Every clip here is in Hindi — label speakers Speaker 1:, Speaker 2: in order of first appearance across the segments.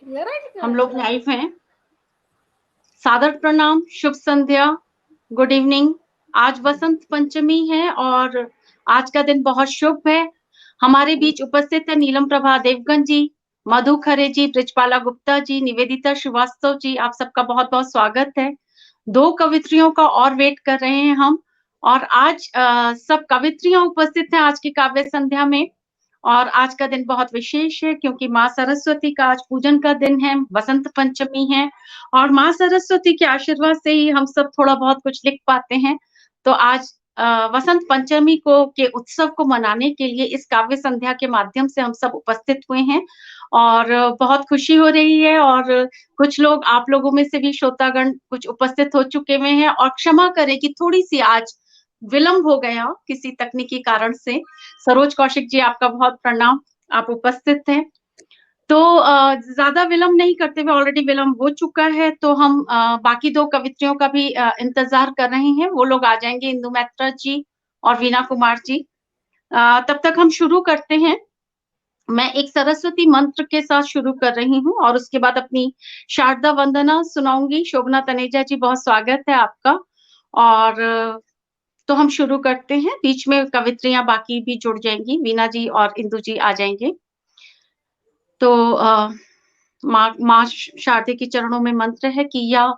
Speaker 1: हम लोग लाइव हैं। सादर प्रणाम, शुभ संध्या, गुड इवनिंग। आज वसंत पंचमी है और आज का दिन बहुत शुभ है। हमारे बीच उपस्थित है नीलम प्रभा देवगन जी, मधु खरे जी, ब्रिजपाला गुप्ता जी, निवेदिता श्रीवास्तव जी। आप सबका बहुत बहुत स्वागत है। 2 कवित्रियों का और वेट कर रहे हैं हम, और आज सब कवित्रियां उपस्थित हैं आज की काव्य संध्या में। और आज का दिन बहुत विशेष है क्योंकि माँ सरस्वती का आज पूजन का दिन है, वसंत पंचमी है, और माँ सरस्वती के आशीर्वाद से ही हम सब थोड़ा बहुत कुछ लिख पाते हैं। तो आज वसंत पंचमी को के उत्सव को मनाने के लिए इस काव्य संध्या के माध्यम से हम सब उपस्थित हुए हैं, और बहुत खुशी हो रही है। और कुछ लोग, आप लोगों में से भी श्रोतागण कुछ उपस्थित हो चुके हुए हैं, और क्षमा करें कि थोड़ी सी आज विलंब हो गया किसी तकनीकी कारण से। सरोज कौशिक जी, आपका बहुत प्रणाम, आप उपस्थित हैं। तो ज्यादा विलंब नहीं करते हुए, ऑलरेडी विलंब हो चुका है, तो हम बाकी 2 कवित्रियों का भी इंतजार कर रहे हैं। वो लोग आ जाएंगे, इंदु मैत्रा जी और वीना कुमार जी। तब तक हम शुरू करते हैं। मैं एक सरस्वती मंत्र के साथ शुरू कर रही हूँ और उसके बाद अपनी शारदा वंदना सुनाऊंगी। शोभना तनेजा जी, बहुत स्वागत है आपका। और तो हम शुरू करते हैं। बीच में कवित्रियां बाकी भी जुड़ जाएंगी, वीना जी और इंदु जी आ जाएंगे। तो माँ शारदे के चरणों में मंत्र है कि या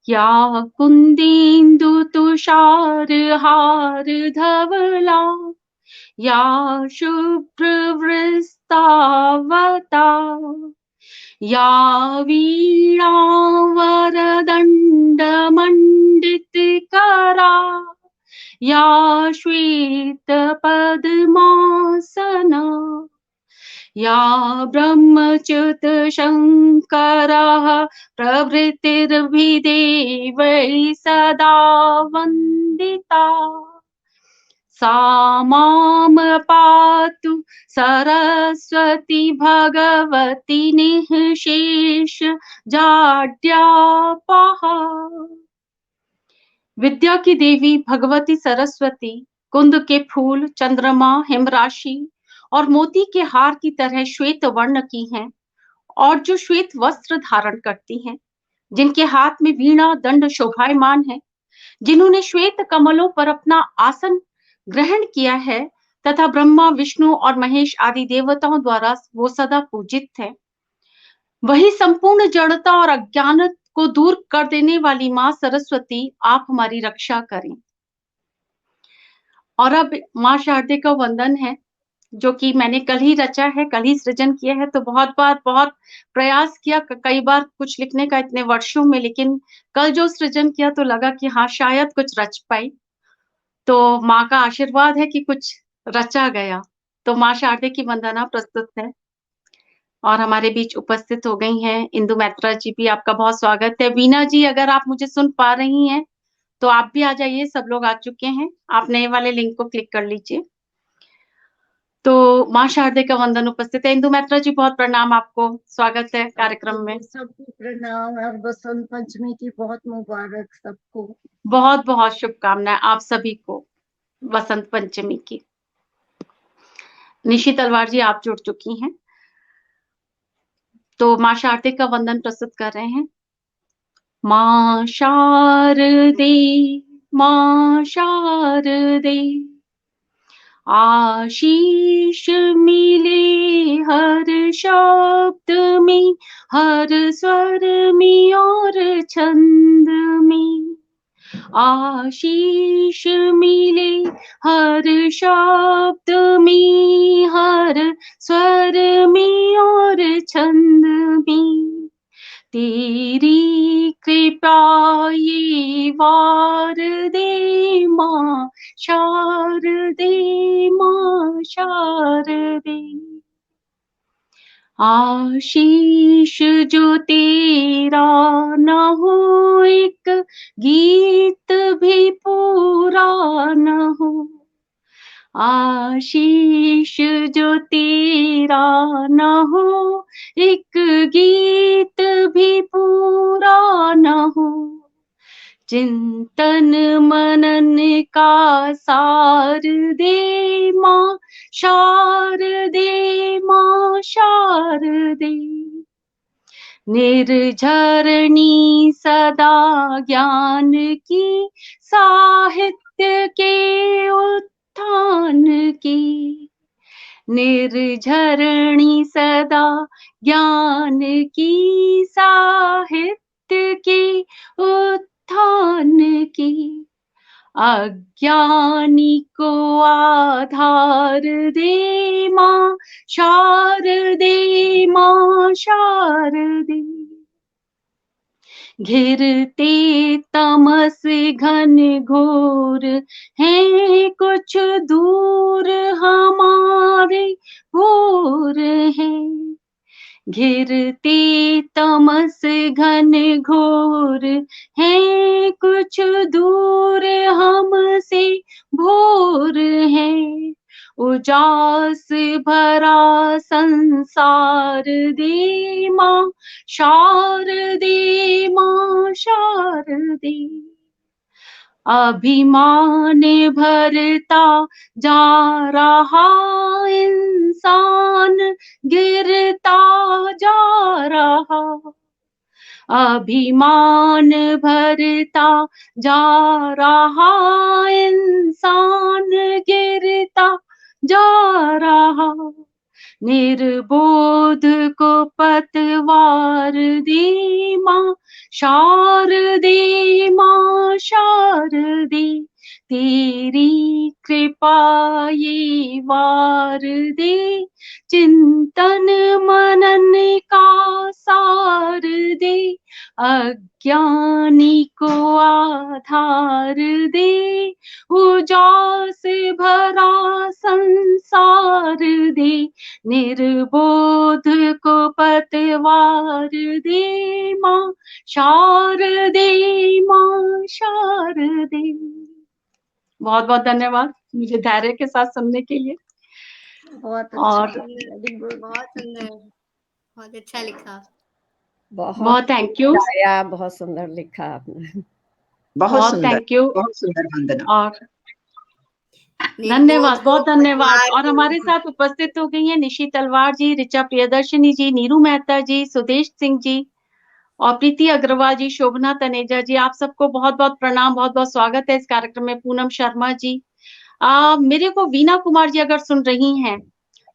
Speaker 1: कुंदेन्दु तुषार हार धवला, या शुभ्र वृस्तावता, या वीणा वरदंड मंडित करा, या श्वेत पद्मासना, या ब्रह्मच्युत शङ्करः प्रभृतिर्भिदेवैः सदा वन्दिता, सा मां पातु सरस्वती भगवती निःशेष जाड्यापहा। विद्या की देवी भगवती सरस्वती कुंद के फूल, चंद्रमा, हिमराशि और मोती के हार की तरह श्वेत वर्ण की हैं, और जो श्वेत वस्त्र धारण करती हैं, जिनके हाथ में वीणा दंड शोभायमान है, जिन्होंने श्वेत कमलों पर अपना आसन ग्रहण किया है, तथा ब्रह्मा, विष्णु और महेश आदि देवताओं द्वारा वो सदा पूजित है। वही संपूर्ण जड़ता और अज्ञान को दूर कर देने वाली माँ सरस्वती, आप हमारी रक्षा करें। और अब माँ शारदे का वंदन है, जो कि मैंने कल ही रचा है, कल ही सृजन किया है। तो बहुत बार बहुत प्रयास किया, कई बार कुछ लिखने का इतने वर्षों में, लेकिन कल जो सृजन किया तो लगा कि हाँ, शायद कुछ रच पाई। तो माँ का आशीर्वाद है कि कुछ रचा गया। तो माँ शारदे की वंदना प्रस्तुत है, और हमारे बीच उपस्थित हो गई हैं इंदु मैत्रा जी भी, आपका बहुत स्वागत है। वीना जी, अगर आप मुझे सुन पा रही हैं तो आप भी आ जाइए। सब लोग आ चुके हैं, आप नए वाले लिंक को क्लिक कर लीजिए। तो माँ शारदे का वंदन उपस्थित है। इंदु मैत्रा जी, बहुत प्रणाम, आपको स्वागत है कार्यक्रम में।
Speaker 2: सबको प्रणाम और बसंत पंचमी की बहुत मुबारक सबको।
Speaker 1: बहुत बहुत शुभकामनाएं आप सभी को वसंत पंचमी की। निशी तलवार जी, आप जुड़ चुकी हैं, तो माँ शारदे का वंदन प्रस्तुत कर रहे हैं। माँ शारदे, माँ शारदे, आशीष मिले हर शब्द में, हर स्वर में और छंद में। आशीष मिले हर शब्द में, हर स्वर में और छंद में। तेरी कृपा ये वार दे माँ शारदे, माँ शारदे। आशीष जो तेरा न हो, एक गीत भी पूरा न हो। आशीष जो तेरा न हो, एक गीत भी पूरा न हो। चिंतन मनन का सार दे माँ शारदे, माँ शारदे। निर्झरणी सदा ज्ञान की, साहित्य के उत्थान की। निर्झरणी सदा ज्ञान की, साहित्य के उत्थान की। अज्ञानी को आधार दे माँ शारदे, माँ शारदे। घिरते तमस घन घोर हैं, कुछ दूर हमारे भोर हैं। घिरते तमस घन घोर हैं, कुछ दूर हमसे भोर हैं। उजास भरा संसार दे माँ शारदे, माँ शारदे। अभिमान भरता जा रहा इंसान, गिरता जा रहा। अभिमान भरता जा रहा इंसान, गिरता जा रहा। निर्बोध को पतवार दे माँ शारदे, माँ शारदे। तेरी कृपा ये वार दे, चिंतन मनन का सार दे। अज्ञानी को आधार दे, उजास भरा संसार दे। निर्बोध को पतवार दे माँ शारदे, माँ शारदे। बहुत बहुत धन्यवाद मुझे धैर्य के साथ सुनने के लिए।
Speaker 2: बहुत
Speaker 1: और
Speaker 2: अच्छा, वेरी गुड,
Speaker 3: बहुत सुंदर, बहुत अच्छा लिखा।
Speaker 1: बहुत थैंक यू।
Speaker 4: बहुत सुंदर लिखा आपने।
Speaker 1: बहुत थैंक यू,
Speaker 5: बहुत सुंदर वंदना।
Speaker 1: और धन्यवाद, बहुत धन्यवाद। और हमारे साथ उपस्थित हो गई हैं निशी तलवार जी, ऋचा प्रियदर्शनी जी, नीरू मेहता जी, सुदेश सिंह जी और प्रीति अग्रवाल जी, शोभना तनेजा जी। आप सबको बहुत बहुत प्रणाम, बहुत बहुत स्वागत है इस कार्यक्रम में। पूनम शर्मा जी, मेरे को वीना कुमार जी अगर सुन रही हैं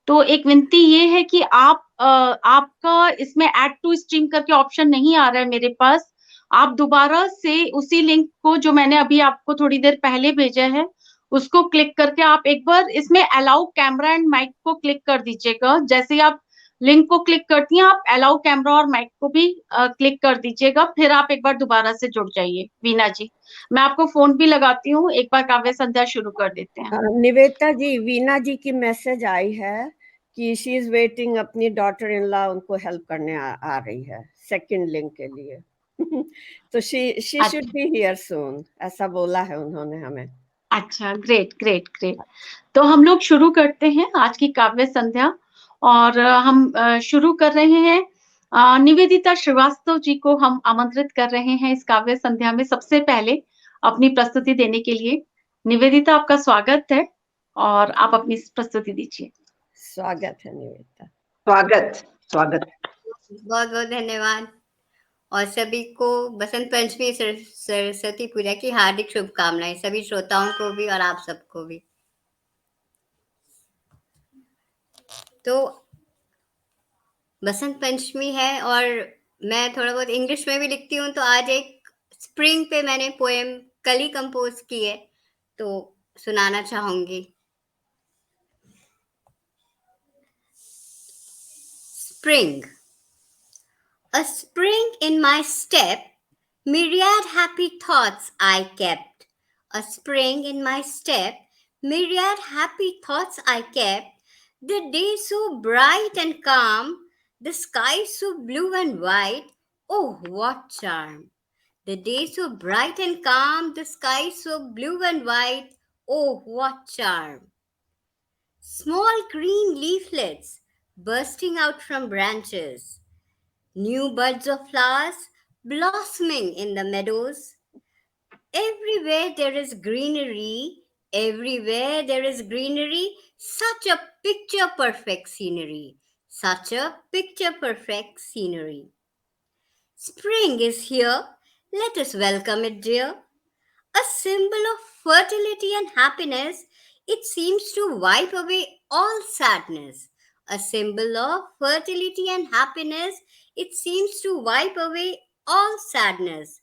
Speaker 1: तो एक विनती ये है कि आपका इसमें ऐड टू स्ट्रीम करके ऑप्शन नहीं आ रहा है मेरे पास। आप दोबारा से उसी लिंक को जो मैंने अभी आपको थोड़ी देर पहले भेजा है उसको क्लिक करके आप एक बार इसमें अलाउ कैमरा एंड माइक को क्लिक कर दीजिएगा। जैसे ही आप लिंक को क्लिक करती हैं आप अलाउ कैमरा और माइक को भी क्लिक कर दीजिएगा, फिर आप एक बार दोबारा से जुड़ जाइए। वीना जी, मैं आपको फोन भी लगाती हूँ, एक बार काव्य संध्या शुरू कर देते हैं।
Speaker 4: निवेता जी, वीना जी की मैसेज आई है कि शी इज वेटिंग, अपनी डॉटर इन लॉ उनको हेल्प करने आ रही है सेकंड लिंक के लिए। तो शी शुड बी हियर सून, ऐसा बोला है उन्होंने हमें।
Speaker 1: अच्छा, ग्रेट ग्रेट ग्रेट। तो हम लोग शुरू करते हैं आज की काव्य संध्या, और हम शुरू कर रहे हैं। निवेदिता श्रीवास्तव जी को हम आमंत्रित कर रहे हैं इस काव्य संध्या में सबसे पहले अपनी प्रस्तुति देने के लिए। निवेदिता, आपका स्वागत है और आप अपनी प्रस्तुति दीजिए।
Speaker 4: स्वागत है निवेदिता।
Speaker 5: स्वागत स्वागत।
Speaker 3: बहुत बहुत धन्यवाद, और सभी को बसंत पंचमी सरस्वती पूजा की हार्दिक शुभकामनाएं, सभी श्रोताओं को भी और आप सबको भी। तो बसंत पंचमी है और मैं थोड़ा बहुत इंग्लिश में भी लिखती हूँ, तो आज एक स्प्रिंग पे मैंने पोएम कल ही कंपोज की है तो सुनाना चाहूंगी। Spring. A spring in my step, myriad happy thoughts I kept. A spring in my step, myriad happy thoughts I kept. The day so bright and calm, the sky so blue and white. Oh, what charm! The day so bright and calm, the sky so blue and white. Oh, what charm! Small green leaflets bursting out from branches. New buds of flowers blossoming in the meadows. Everywhere there is greenery, everywhere there is greenery, such a picture perfect scenery, such a picture perfect scenery. Spring is here. Let us welcome it, dear. A symbol of fertility and happiness, it seems to wipe away all sadness. A symbol of fertility and happiness, it seems to wipe away all sadness.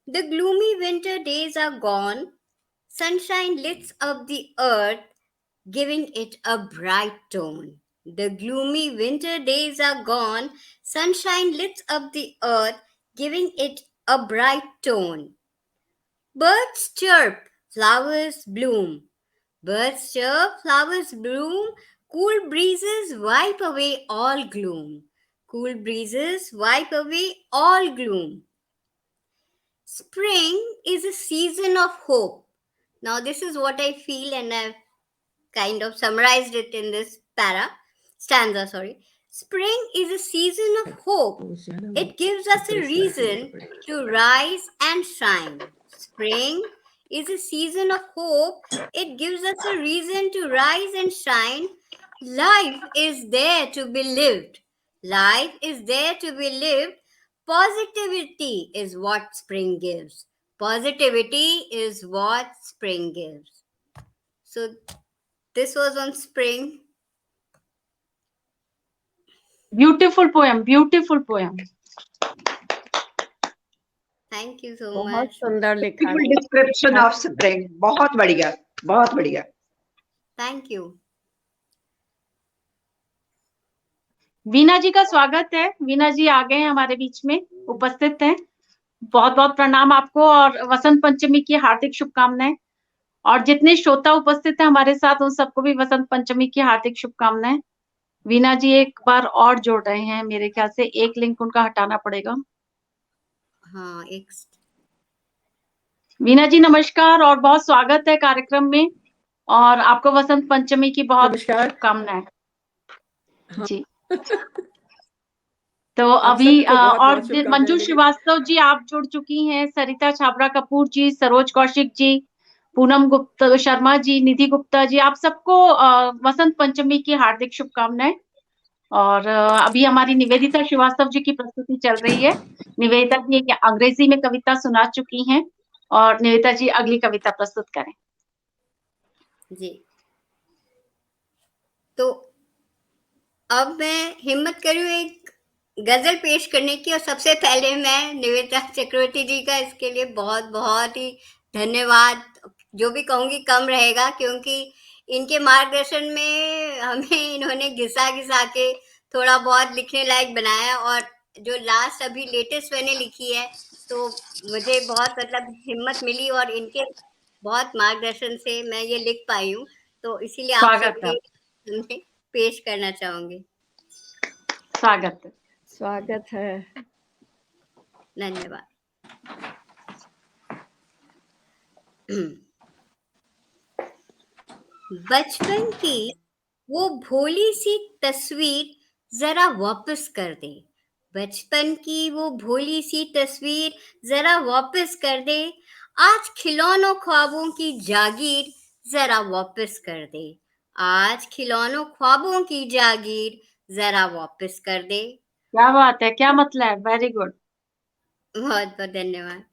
Speaker 3: The gloomy winter days are gone. Sunshine lights up the earth, giving it a bright tone. The gloomy winter days are gone. Sunshine lights up the earth, giving it a bright tone. Birds chirp, flowers bloom. Birds chirp, flowers bloom. Cool breezes wipe away all gloom. Cool breezes wipe away all gloom. Spring is a season of hope. Now, this is what I feel, and I've kind of summarized it in this stanza. Spring is a season of hope. It gives us a reason to rise and shine. Spring is a season of hope. It gives us a reason to rise and shine. Life is there to be lived. Life is there to be lived. Positivity is what spring gives. Positivity is what spring gives. So, this was on spring.
Speaker 1: Beautiful poem, beautiful poem.
Speaker 3: Thank you so
Speaker 4: बहुत
Speaker 3: much.
Speaker 4: सुंदर लिखा
Speaker 5: Beautiful
Speaker 4: है।
Speaker 5: description of spring. बहुत बढ़िया, बहुत बढ़िया.
Speaker 3: Thank you.
Speaker 1: वीना जी का स्वागत है। वीना जी आ गए हैं हमारे बीच में, उपस्थित हैं। बहुत बहुत प्रणाम आपको और वसंत पंचमी की हार्दिक शुभकामनाएं। और जितने श्रोता उपस्थित हैं हमारे साथ, उन सबको भी वसंत पंचमी की हार्दिक शुभकामनाएं। वीना जी एक बार और जोड़ रहे हैं, मेरे ख्याल से एक लिंक उनका हटाना पड़ेगा।
Speaker 3: हाँ, एक
Speaker 1: वीना जी नमस्कार और बहुत स्वागत है कार्यक्रम में, और आपको वसंत पंचमी की बहुत
Speaker 6: नमस्कार।
Speaker 1: शुभकामनाएं।
Speaker 6: हाँ।
Speaker 1: जी तो
Speaker 6: आप
Speaker 1: अभी
Speaker 6: सभी को बहुत
Speaker 1: और
Speaker 6: बहुत शुभकामनाएं
Speaker 1: मंजू
Speaker 6: मेरी।
Speaker 1: श्रीवास्तव जी आप जुड़ चुकी हैं, सरिता छाबड़ा कपूर जी, सरोज कौशिक जी, पूनम गुप्ता शर्मा जी, निधि गुप्ता जी, आप सबको वसंत पंचमी की हार्दिक शुभकामनाएं। और अभी हमारी निवेदिता श्रीवास्तव जी की प्रस्तुति चल रही है। निवेदिता जी एक अंग्रेजी में कविता सुना चुकी हैं, और निवेदिता जी अगली कविता प्रस्तुत करें।
Speaker 3: जी, तो अब मैं हिम्मत करूँ एक गजल पेश करने की, और सबसे पहले मैं निवेदिता चक्रवर्ती जी का इसके लिए बहुत बहुत ही धन्यवाद, जो भी कहूँगी कम रहेगा, क्योंकि इनके मार्गदर्शन में हमें इन्होंने घिसा घिसा के थोड़ा बहुत लिखने लायक बनाया। और जो लास्ट अभी लेटेस्ट मैंने लिखी है, तो मुझे बहुत मतलब हिम्मत मिली, और इनके बहुत मार्गदर्शन से मैं ये लिख पाई हूँ। तो इसीलिए आप
Speaker 1: स्वागत है।
Speaker 3: सबके सामने पेश करना चाहूंगी।
Speaker 1: स्वागत है।
Speaker 4: स्वागत है।
Speaker 3: धन्यवाद। बचपन की वो भोली सी तस्वीर जरा वापस कर दे। बचपन की वो भोली सी तस्वीर जरा वापस कर दे। आज खिलौनों ख्वाबों की जागीर जरा वापस कर दे। आज खिलौनों ख्वाबों की जागीर जरा वापस कर दे।
Speaker 1: क्या बात है, क्या मतलब है, वेरी गुड।
Speaker 3: बहुत बहुत धन्यवाद।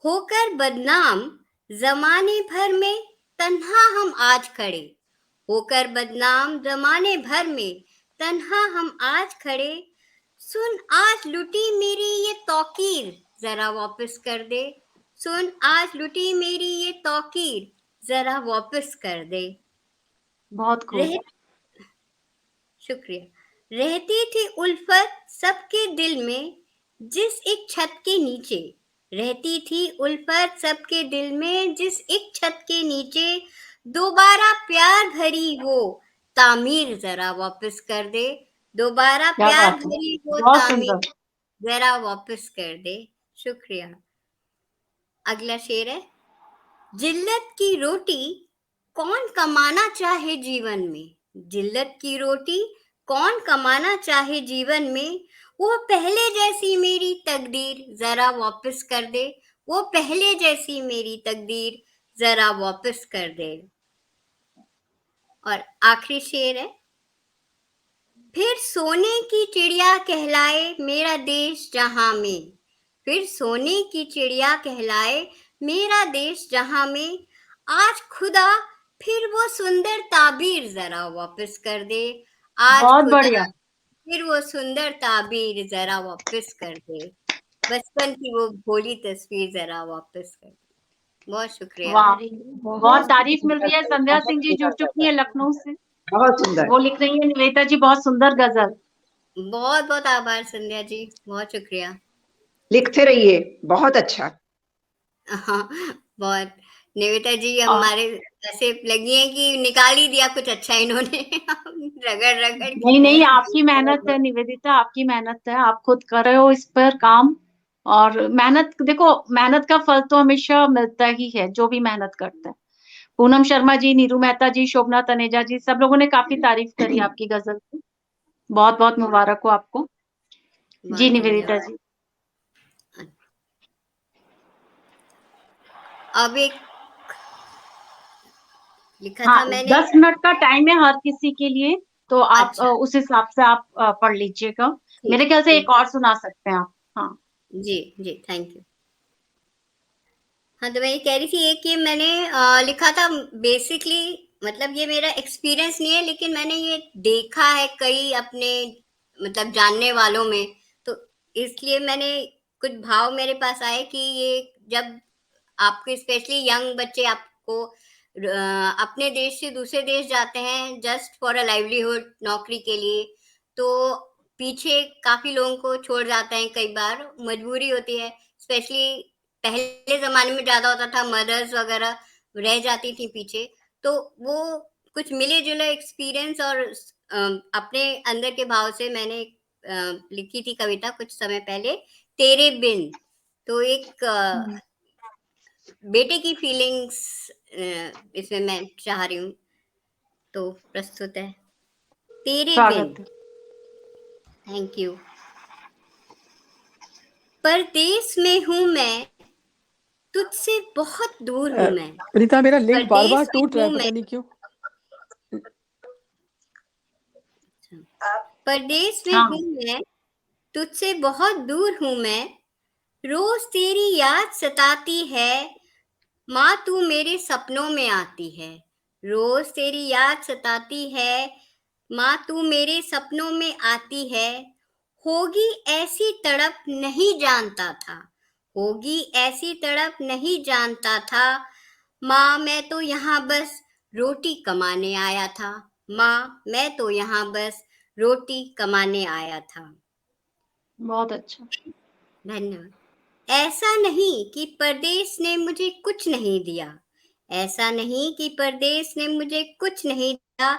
Speaker 3: होकर बदनाम जमाने भर में तन्हा हम आज खड़े। होकर बदनाम जमाने भर में तन्हा हम आज खड़े। सुन आज लुटी मेरी ये तौकीर जरा वापस कर दे। सुन आज लुटी मेरी ये तौकीर जरा वापस कर दे।
Speaker 1: बहुत खूब।
Speaker 3: शुक्रिया। रहती थी उल्फत सबके दिल में जिस एक छत के नीचे। रहती थी उल्फत सबके दिल में जिस एक छत के नीचे। दोबारा प्यार भरी वो तामीर जरा वापस कर दे। दोबारा
Speaker 1: क्या
Speaker 3: प्यार
Speaker 1: बात है,
Speaker 3: भरी वो
Speaker 1: बहुत
Speaker 3: तामीर
Speaker 1: सुंदर।
Speaker 3: जरा वापस कर दे। शुक्रिया। अगला शेर है। जिल्लत की रोटी कौन कमाना चाहे जीवन में। जिल्लत की रोटी कौन कमाना चाहे जीवन में। वो पहले जैसी मेरी तकदीर जरा वापस कर दे। वो पहले जैसी मेरी तकदीर जरा वापस कर दे। और आखिरी शेर है। फिर सोने की चिड़िया कहलाए मेरा देश जहां में, फिर सोने की चिड़िया कहलाए मेरा देश जहां में, आज खुदा फिर वो सुंदर ताबीर जरा वापस कर दे, आज
Speaker 1: बहुत
Speaker 3: खुदा
Speaker 1: बढ़िया।
Speaker 3: फिर वो सुंदर ताबीर जरा वापस कर दे, बचपन की वो भोली तस्वीर जरा वापस कर दे। बहुत शुक्रिया।
Speaker 1: वाह, बहुत तारीफ मिल
Speaker 5: सुंदर,
Speaker 1: रही है। संध्या
Speaker 5: बहुत
Speaker 1: सिंह जी जुड़
Speaker 5: सुंदर
Speaker 1: चुकी है लखनऊ से,
Speaker 5: बहुत सुंदर।
Speaker 1: वो लिख रही है निवेदिता जी बहुत सुंदर गजल।
Speaker 3: बहुत बहुत आभार संध्या जी, बहुत शुक्रिया।
Speaker 5: लिखते रहिए, बहुत अच्छा।
Speaker 3: हाँ, बहुत। निवेदिता जी
Speaker 1: और
Speaker 3: हमारे ऐसे लगी है कि निकाल ही दिया कुछ अच्छा इन्होंने रगड़ रगड़ के।
Speaker 1: नहीं नहीं, आपकी मेहनत है निवेदिता, आपकी मेहनत है, आप खुद कर रहे हो इस पर काम। और मेहनत देखो, मेहनत का फल तो हमेशा मिलता ही है, जो भी मेहनत करता है। पूनम शर्मा जी, नीरू मेहता जी, शोभना तनेजा जी, सब लोगों ने काफी तारीफ करी आपकी गजल की। बहुत बहुत मुबारक हो आपको। जी
Speaker 3: बहुत
Speaker 1: निवेदिता
Speaker 3: धन्यवाद।
Speaker 1: जी।
Speaker 3: अब एक लिखा
Speaker 1: हाँ,
Speaker 3: था मैंने।
Speaker 1: 10 मिनट का टाइम है हर किसी के लिए, तो आप
Speaker 3: अच्छा,
Speaker 1: उस हिसाब से आप पढ़ लीजिएगा।
Speaker 3: ठीक
Speaker 1: मेरे ख्याल से
Speaker 3: ठीक।
Speaker 1: एक और सुना सकते हैं आप। हाँ
Speaker 3: जी जी, थैंक यू। हाँ, तो मैं ये कह रही थी एक ये मैंने लिखा था बेसिकली, मतलब ये मेरा एक्सपीरियंस नहीं है लेकिन मैंने ये देखा है कई अपने मतलब जानने वालों में, तो इसलिए मैंने कुछ भाव मेरे पास आए कि ये जब आपके स्पेशली यंग बच्चे आपको अपने देश से दूसरे देश जाते हैं जस्ट फॉर अ लाइवलीहुड, नौकरी के लिए, तो पीछे काफी लोगों को छोड़ जाते हैं, कई बार मजबूरी होती है। स्पेशली पहले जमाने में ज्यादा होता था, मदर्स वगैरह रह जाती थी पीछे, तो वो कुछ मिले जुले एक्सपीरियंस और अपने अंदर के भाव से मैंने लिखी थी कविता कुछ समय पहले, तेरे बिन। तो एक बेटे की फीलिंग्स इसमें मैं चाह रही हूँ, तो प्रस्तुत है तेरे बिन।
Speaker 1: स्वागत है।
Speaker 3: Thank you. परदेश में हूँ मैं, तुझसे बहुत दूर हूँ मैं,
Speaker 6: प्रीता मेरा लिंक बार बार
Speaker 3: परदेश में
Speaker 6: टूट रहा
Speaker 3: हूँ
Speaker 6: है,
Speaker 3: मैं,
Speaker 6: पता नहीं क्यों।
Speaker 3: परदेश में
Speaker 1: हाँ
Speaker 3: हूँ मैं, तुझसे बहुत दूर हूँ मैं, रोज तेरी याद सताती है, माँ तू मेरे सपनों में आती है, रोज तेरी याद सताती है, माँ तू मेरे सपनों में आती है, होगी ऐसी तड़प नहीं जानता था, होगी ऐसी तड़प नहीं जानता था, माँ मैं तो यहाँ बस रोटी कमाने आया था, माँ मैं तो यहाँ बस रोटी कमाने आया था।
Speaker 1: बहुत अच्छा।
Speaker 3: धन्यवाद। ऐसा नहीं कि परदेश ने मुझे कुछ नहीं दिया, ऐसा नहीं कि परदेश ने मुझे कुछ नहीं दिया,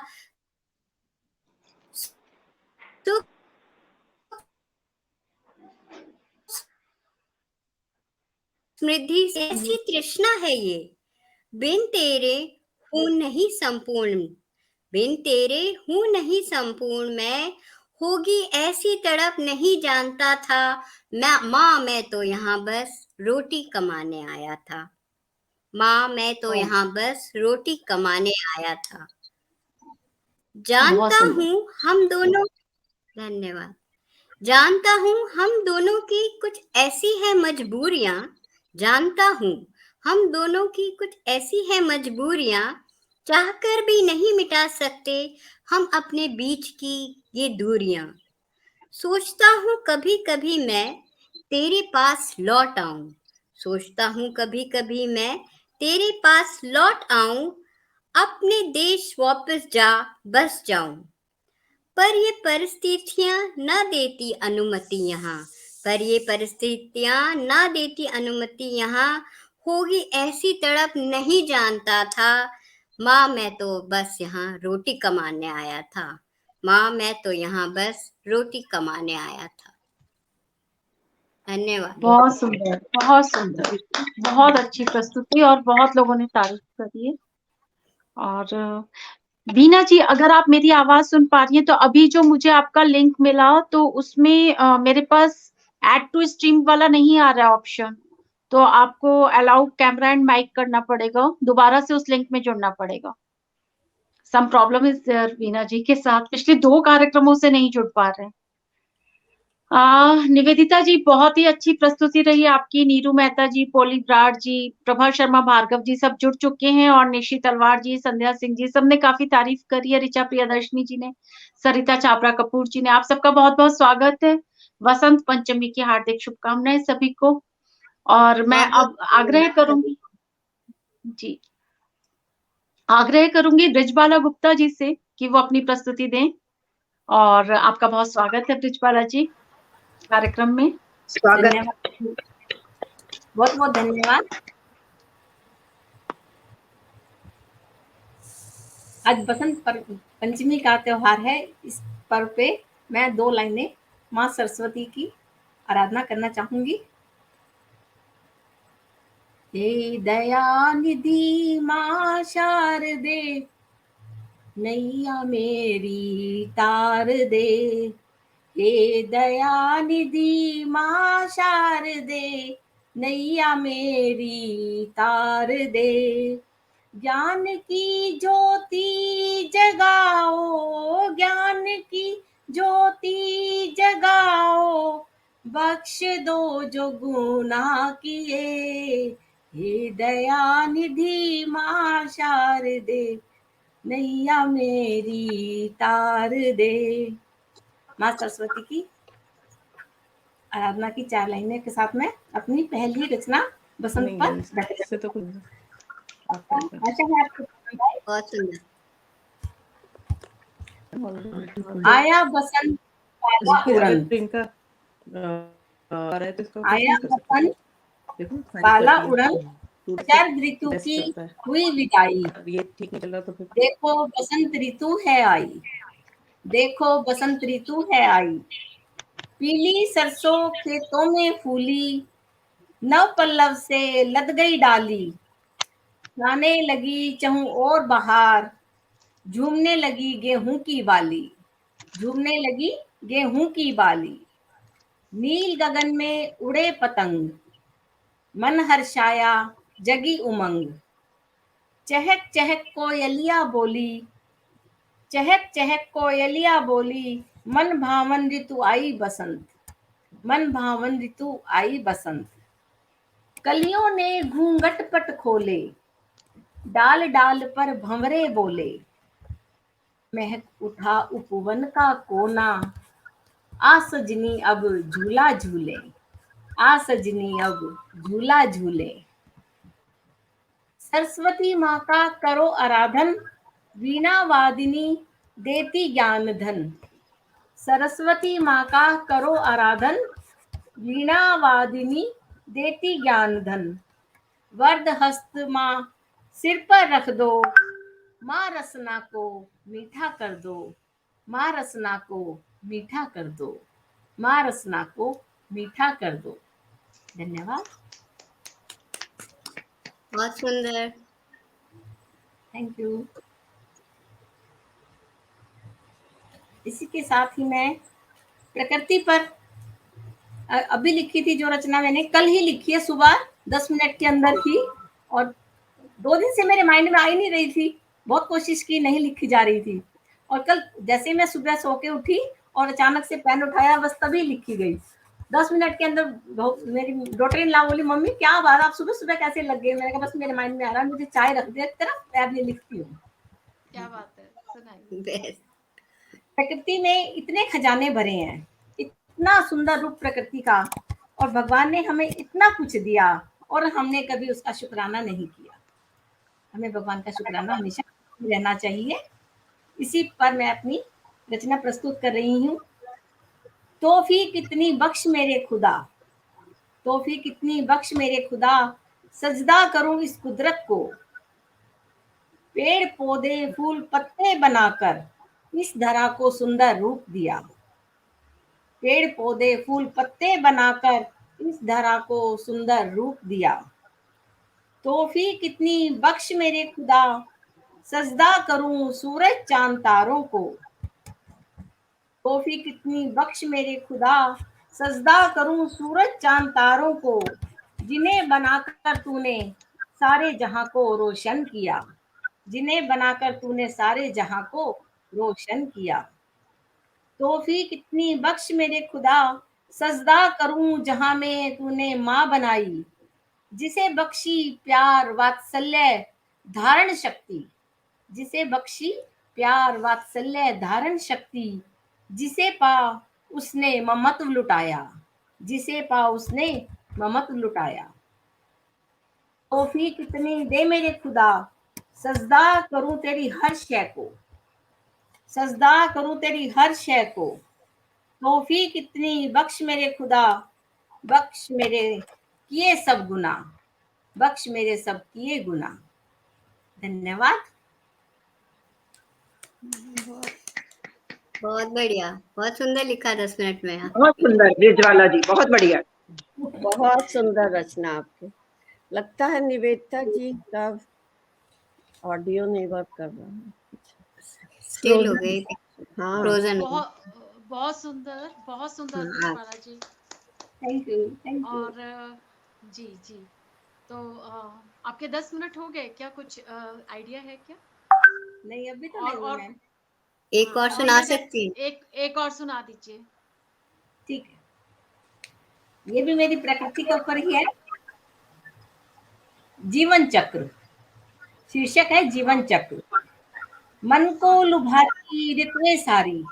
Speaker 3: सुख समृद्धि से ऐसी तृष्णा है ये, बिन तेरे हूँ नहीं संपूर्ण, बिन तेरे हूँ नहीं संपूर्ण मैं, होगी ऐसी तड़प नहीं जानता था, माँ मैं तो यहाँ बस रोटी कमाने आया था, माँ मैं तो यहाँ बस रोटी कमाने आया था।
Speaker 1: बहुत
Speaker 3: जानता
Speaker 1: सुंदर।
Speaker 3: हूँ हम दोनों, धन्यवाद। जानता हूँ हम दोनों की कुछ ऐसी है मजबूरियां, जानता हूँ हम दोनों की कुछ ऐसी है मजबूरियां, चाहकर भी नहीं मिटा सकते हम अपने बीच की ये दूरियां, सोचता हूँ कभी कभी मैं तेरे पास लौट आऊं, सोचता हूँ कभी कभी मैं तेरे पास लौट आऊं, अपने देश वापस जा बस जाऊं, पर ये परिस्थितियां ना देती अनुमति यहाँ, पर ये परिस्थितियां ना देती अनुमति यहाँ, होगी ऐसी तड़प नहीं जानता था, माँ मैं तो बस यहाँ रोटी कमाने आया था, माँ मैं तो यहाँ बस रोटी कमाने आया था। धन्यवाद।
Speaker 1: बहुत सुंदर, बहुत सुंदर, बहुत अच्छी प्रस्तुति और बहुत लोगों ने तारीफ करी है। और बीना जी, अगर आप मेरी आवाज सुन पा रही हैं तो अभी जो मुझे आपका लिंक मिला तो उसमें मेरे पास ऐड टू स्ट्रीम वाला नहीं आ रहा है ऑप्शन, तो आपको अलाउ कैमरा एंड माइक करना पड़ेगा, दोबारा से उस लिंक में जुड़ना पड़ेगा। Some problem is there Veena ji के साथ, पिछले 2 कार्यक्रमों से नहीं जुड़ पा रहे हैं। निवेदिता जी, बहुत ही अच्छी प्रस्तुति रही आपकी। नीरू मेहता जी, पोली ब्राड जी, प्रभा शर्मा भार्गव जी सब जुड़ चुके हैं, और निशी तलवार जी, संध्या सिंह जी, सबने काफी तारीफ करी है। ऋचा प्रियदर्शनी जी ने, सरिता चापरा कपूर जी ने, आप सबका बहुत बहुत स्वागत है। वसंत पंचमी की हार्दिक शुभकामनाएं सभी को। और मैं अब आग्रह करूंगी जी, आग्रह करूंगी ब्रिजबाला गुप्ता जी से कि वो अपनी प्रस्तुति दें। और आपका बहुत स्वागत है ब्रिजबाला जी कार्यक्रम में।
Speaker 5: स्वागत।
Speaker 6: धन्यवाद, बहुत बहुत धन्यवाद। आज बसंत पंचमी का त्योहार है। इस पर्व पे मैं 2 लाइनें माँ सरस्वती की आराधना करना चाहूंगी। हे दयानिधि माँ शारदे, नैया मेरी तार दे। हे दयानिधि माँ शारदे, नैया मेरी तार दे। ज्ञान की ज्योति जगाओ, ज्ञान की ज्योति जगाओ, बख्श दो जो गुनाह किए। हे दयानिधि माँ शारदे, नैया मेरी तार दे। माँ सरस्वती की आराधना की 4 लाइनें के साथ में अपनी पहली रचना बसंत पर
Speaker 7: से तो कुछ
Speaker 6: आशा है आपको पसंद आए।
Speaker 3: बहुत सुंदर।
Speaker 6: आया बसंत पाला उड़न,
Speaker 7: प्रियंका
Speaker 6: आया बसंत पाला उड़न, शरद ऋतु की हुई विदाई।
Speaker 7: ये ठीक नहीं चल रहा तो फिर
Speaker 6: देखो बसंत ऋतु है आई, देखो बसंत ऋतु है आई। पीली सरसों खेतों में फूली, नव पल्लव से लद गई डाली। गाने लगी चहु और बहार, झूमने लगी गेहूं की बाली, झूमने लगी गेहूं की बाली। नील गगन में उड़े पतंग, मन हर्षाया जगी उमंग। चहक चहक कोयलिया बोली, चहक चहक कोयलिया बोली, मन भावन ऋतु आई बसंत, मन भावन ऋतु आई बसंत। कलियों ने घूंघट पट खोले, डाल डाल पर भंवरे बोले। महक उठा उपवन का कोना, आ सजनी अब झूला झूले, आ सजनी अब झूला झूले। सरस्वती माँ का करो आराधन, वीणा वादिनी देती ज्ञान धन। सरस्वती माँ का करो आराधन, वीणा वादिनी देती ज्ञान धन। वर्द हस्त माँ सिर पर रख दो, माँ रसना को मीठा कर दो, माँ रसना को मीठा कर दो, माँ रसना को मीठा कर दो। धन्यवाद।
Speaker 3: बहुत सुंदर।
Speaker 6: Thank you. इसी के साथ ही मैं प्रकृति पर अभी लिखी थी जो रचना, मैंने कल ही लिखी है सुबह 10 मिनट के अंदर ही, और 2 दिन से मेरे माइंड में आ ही नहीं रही थी। बहुत कोशिश की, नहीं लिखी जा रही थी। और कल जैसे मैं सुबह सो के उठी और अचानक से पेन उठाया, बस तभी लिखी गई 10 मिनट के अंदर। मेरी डॉटर इन लॉ बोली, मम्मी क्या बात, आप सुबह सुबह कैसे लग गए? मैंने कहा बस मेरे माइंड में आ रहा है, मुझे चाय रख दे तरफ, मैं अभी लिखती हूँ।
Speaker 1: क्या बात है, सुनाइए।
Speaker 3: बेस्ट।
Speaker 6: प्रकृति में इतने खजाने भरे हैं, इतना सुंदर रूप प्रकृति का, और भगवान ने हमें इतना कुछ दिया और हमने कभी उसका शुक्राना नहीं किया। हमें भगवान का शुक्राना हमेशा रहना चाहिए। इसी पर मैं अपनी रचना प्रस्तुत कर रही हूँ। तोहफी कितनी बख्श मेरे खुदा, तोहफी कितनी बख्श मेरे खुदा, सजदा करूं इस कुदरत को। पेड़ पौधे फूल पत्ते बनाकर इस धरा को सुंदर रूप दिया। पेड़ पौधे फूल पत्ते बनाकर इस धरा को सुंदर रूप दिया। तोहफी कितनी बख्श मेरे खुदा, सजदा करूं सूरज चांद तारों को। तोहफी कितनी बख्श मेरे खुदा, सजदा करूं सूरज चांद तारों को। जिन्हें बनाकर तूने सारे जहां को रोशन किया, जिन्हें बनाकर तूने सारे जहां को रोशन किया। तौफीक इतनी बख्श मेरे खुदा, सजदा करूं जहां में तूने माँ बनाई। जिसे बख्शी प्यार वात्सल्य धारण शक्ति, जिसे बख्शी प्यार वात्सल्य धारण शक्ति, जिसे पा उसने ममत्व लुटाया, जिसे पा उसने ममत्व लुटाया। तौफीक इतनी दे मेरे खुदा, सजदा करूं तेरी हर शय को, सजदा करूं तेरी हर शय को। तौफीक इतनी बख्श मेरे खुदा, बख्श मेरे किए सब गुना, बख्श मेरे सब किए गुना। धन्यवाद।
Speaker 3: बहुत बढ़िया, बहुत सुंदर लिखा 10 मिनट में।
Speaker 5: बहुत सुंदर ब्रिजवाला जी, बहुत बढ़िया।
Speaker 4: बहुत सुंदर रचना आपकी। लगता है निवेदिता जी का ऑडियो नहीं वर्क कर रहा है,
Speaker 3: स्टिल हो गई।
Speaker 4: हाँ
Speaker 3: फ्रोजन।
Speaker 1: बहुत सुंदर Brijbala ji.
Speaker 6: Thank you, thank you.
Speaker 1: और जी जी, तो आपके 10 मिनट हो गए क्या? कुछ आइडिया है क्या?
Speaker 6: नहीं, अभी तो नहीं हुआ मैम।
Speaker 3: एक और सुना सकती हैं?
Speaker 1: एक और सुना दीजिए।
Speaker 6: ठीक है, ये भी मेरी प्रकृति के ऊपर ही है। जीवन चक्र, शीर्षक है जीवन चक्र। मन को लुभाती ऋतुएं सारी।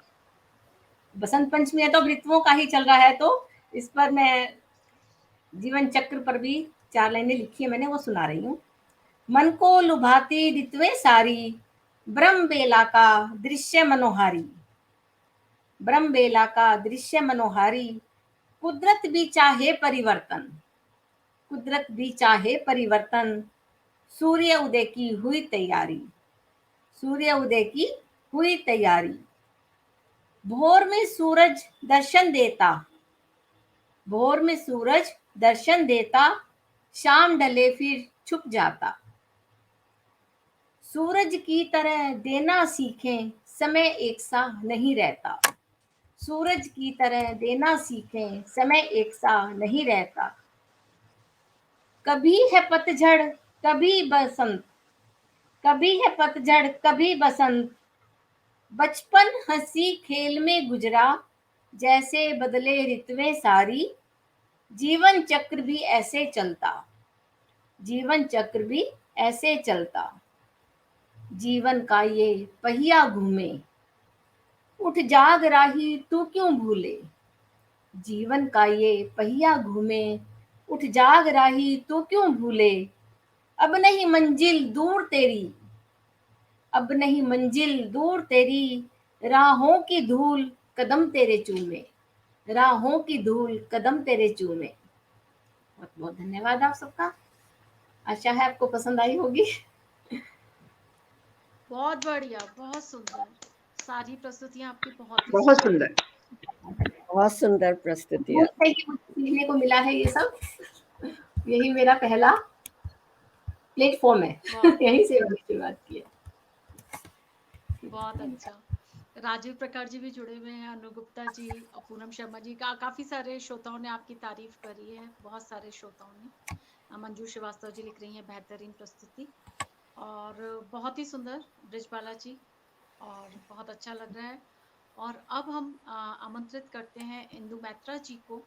Speaker 6: बसंत पंचमी है तो अब ऋतुओं का ही चल रहा है, तो इस पर मैं जीवन चक्र पर भी 4 लाइनें लिखी है मैंने, वो सुना रही हूँ। मन को लुभाती ऋतुएं सारी, ब्रह्म बेला का दृश्य मनोहारी, ब्रह्म बेला का दृश्य मनोहारी। कुदरत भी चाहे परिवर्तन, कुदरत भी चाहे परिवर्तन। सूर्य उदय की हुई तैयारी, सूर्य उदय की हुई तैयारी। भोर में सूरज दर्शन देता, भोर में सूरज दर्शन देता, शाम ढले फिर छुप जाता। सूरज की तरह देना सीखें, समय एक सा नहीं रहता। सूरज की तरह देना सीखें, समय एक सा नहीं रहता। कभी है पतझड़ कभी बसंत, कभी है पतझड़ कभी बसंत। बचपन हंसी खेल में गुजरा, जैसे बदले ऋतुएं सारी। जीवन चक्र भी ऐसे चलता, जीवन चक्र भी ऐसे चलता। जीवन का ये पहिया घूमे, उठ जाग राही तू क्यों भूले। जीवन का ये पहिया घूमे, उठ जाग राही तू क्यों भूले। अब नहीं मंजिल दूर तेरी, अब नहीं मंजिल दूर तेरी। राहों की धूल कदम तेरे चूमे, राहों की धूल कदम तेरे चूमे। बहुत बहुत धन्यवाद आप सबका। आशा है आपको पसंद आई होगी।
Speaker 1: बहुत बढ़िया, बहुत सुंदर। सारी प्रस्तुतियां आपकी बहुत
Speaker 5: बहुत सुंदर।
Speaker 4: बहुत सुंदर प्रस्तुति।
Speaker 6: मुझे सीखने को मिला है ये सब, यही मेरा पहला प्लेटफॉर्म है। यहीं से मैंने शुरुआत की है।
Speaker 1: बहुत अच्छा। राजीव प्रकाश जी भी जुड़े हुए हैं, अनु गुप्ता जी और पूनम शर्मा जी का। काफी सारे श्रोताओं ने आपकी तारीफ करी है, बहुत सारे श्रोताओं ने। मंजू श्रीवास्तव जी लिख रही हैं बेहतरीन प्रस्तुति और बहुत ही सुंदर ब्रिजबाला जी, और बहुत अच्छा लग रहा है। और अब हम आमंत्रित करते हैं इंदु मैत्रा जी को,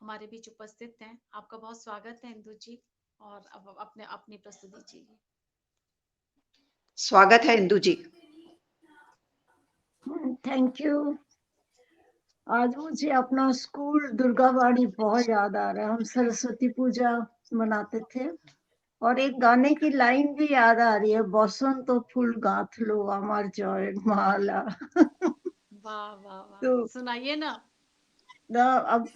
Speaker 1: हमारे बीच उपस्थित हैं। आपका बहुत स्वागत है इंदु जी, और अब अपनी प्रस्तुति दीजिए।
Speaker 5: स्वागत है इंदु जी।
Speaker 2: Thank you. आज मुझे अपना स्कूल दुर्गाबाड़ी बहुत याद आ रहा है। हम सरस्वती पूजा मनाते थे और एक गाने की लाइन भी याद आ रही है, बसंत तो फूल गाथ लो अमर जय माला।
Speaker 1: वाह वाह वाह,
Speaker 2: तो
Speaker 1: सुनाइए ना।
Speaker 2: अब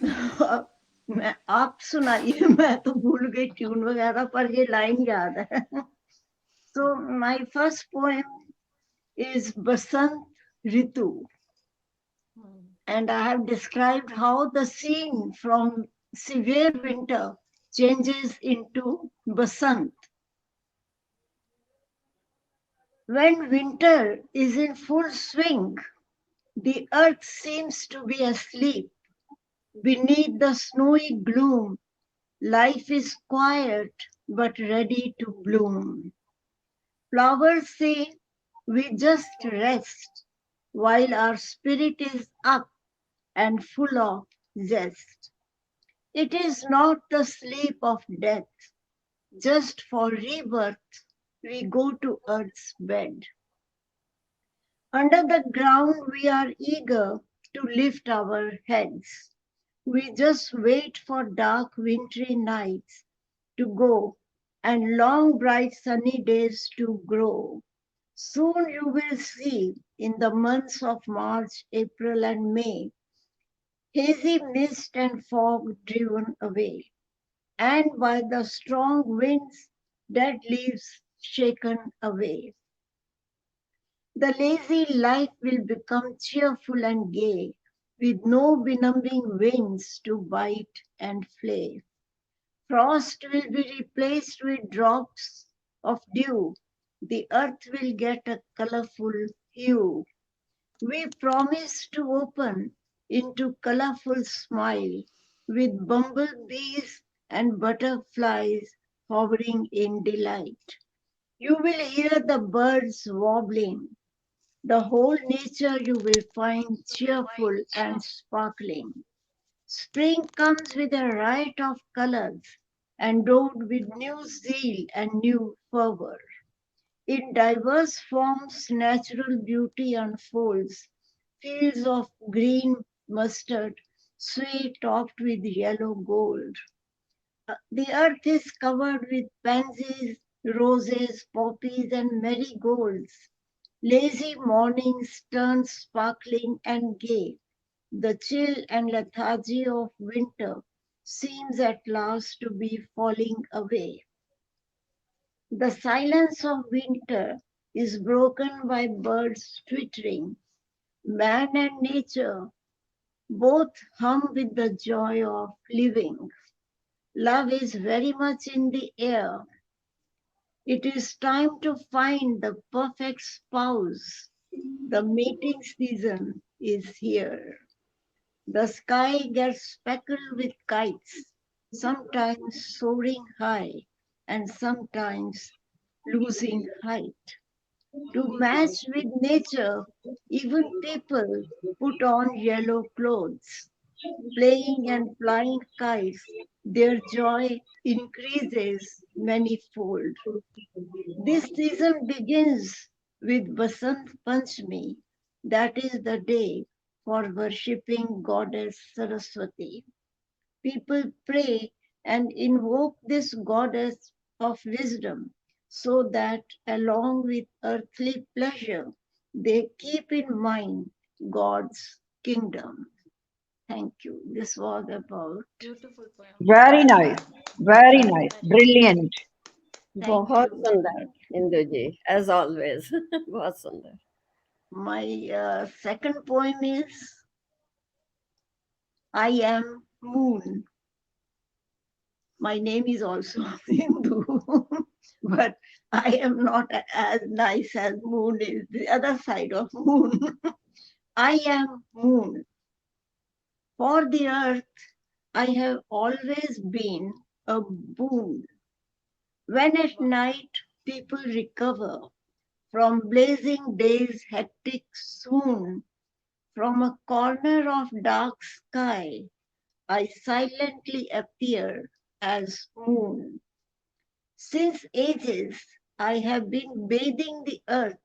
Speaker 2: मैं, आप सुनाइए, मैं तो भूल गई ट्यून वगैरह, पर ये लाइन याद है। So my first poem is Basant Ritu. And I have described how the scene from severe winter changes into Basant. When winter is in full swing, the earth seems to be asleep. Beneath the snowy gloom, life is quiet but ready to bloom. Flowers say we just rest while our spirit is up and full of zest. It is not the sleep of death, just for rebirth we go to earth's bed. Under the ground we are eager to lift our heads. We just wait for dark wintry nights to go and long bright sunny days to grow. Soon you will see in the months of March, April and May, hazy mist and fog driven away, and by the strong winds, dead leaves shaken away. The lazy life will become cheerful and gay, with no benumbing winds to bite and flay. Frost will be replaced with drops of dew. The earth will get a colorful hue. We promise to open into colorful smile with bumblebees and butterflies hovering in delight. You will hear the birds wobbling. The whole nature you will find cheerful and sparkling. Spring comes with a riot of colors, endowed with new zeal and new fervor. In diverse forms, natural beauty unfolds. Fields of green mustard, sway topped with yellow gold. The earth is covered with pansies, roses, poppies, and marigolds. Lazy mornings turn sparkling and gay. The chill and lethargy of winter seems at last to be falling away. The silence of winter is broken by birds twittering. Man and nature both hum with the joy of living. Love is very much in the air. It is time to find the perfect spouse. The mating season is here. The sky gets speckled with kites, sometimes soaring high and sometimes losing height. To match with nature, even people put on yellow clothes. Playing and flying kites, their joy increases manifold. This season begins with Basant Panchami, that is the day for worshipping Goddess Saraswati. People pray and invoke this goddess of wisdom so that along with earthly pleasure, they keep in mind God's kingdom. Thank you. This was about.
Speaker 1: Beautiful poem.
Speaker 5: Very nice. Very nice. Brilliant.
Speaker 4: बहुत सुंदर इंदु जी, as always. बहुत सुंदर.
Speaker 2: My second poem is I Am Moon. My name is also Hindu, but I am not as nice as moon is, the other side of moon. I am moon. For the earth, I have always been a boon. When at night people recover from blazing days hectic soon, from a corner of dark sky, I silently appear as moon. Since ages, I have been bathing the earth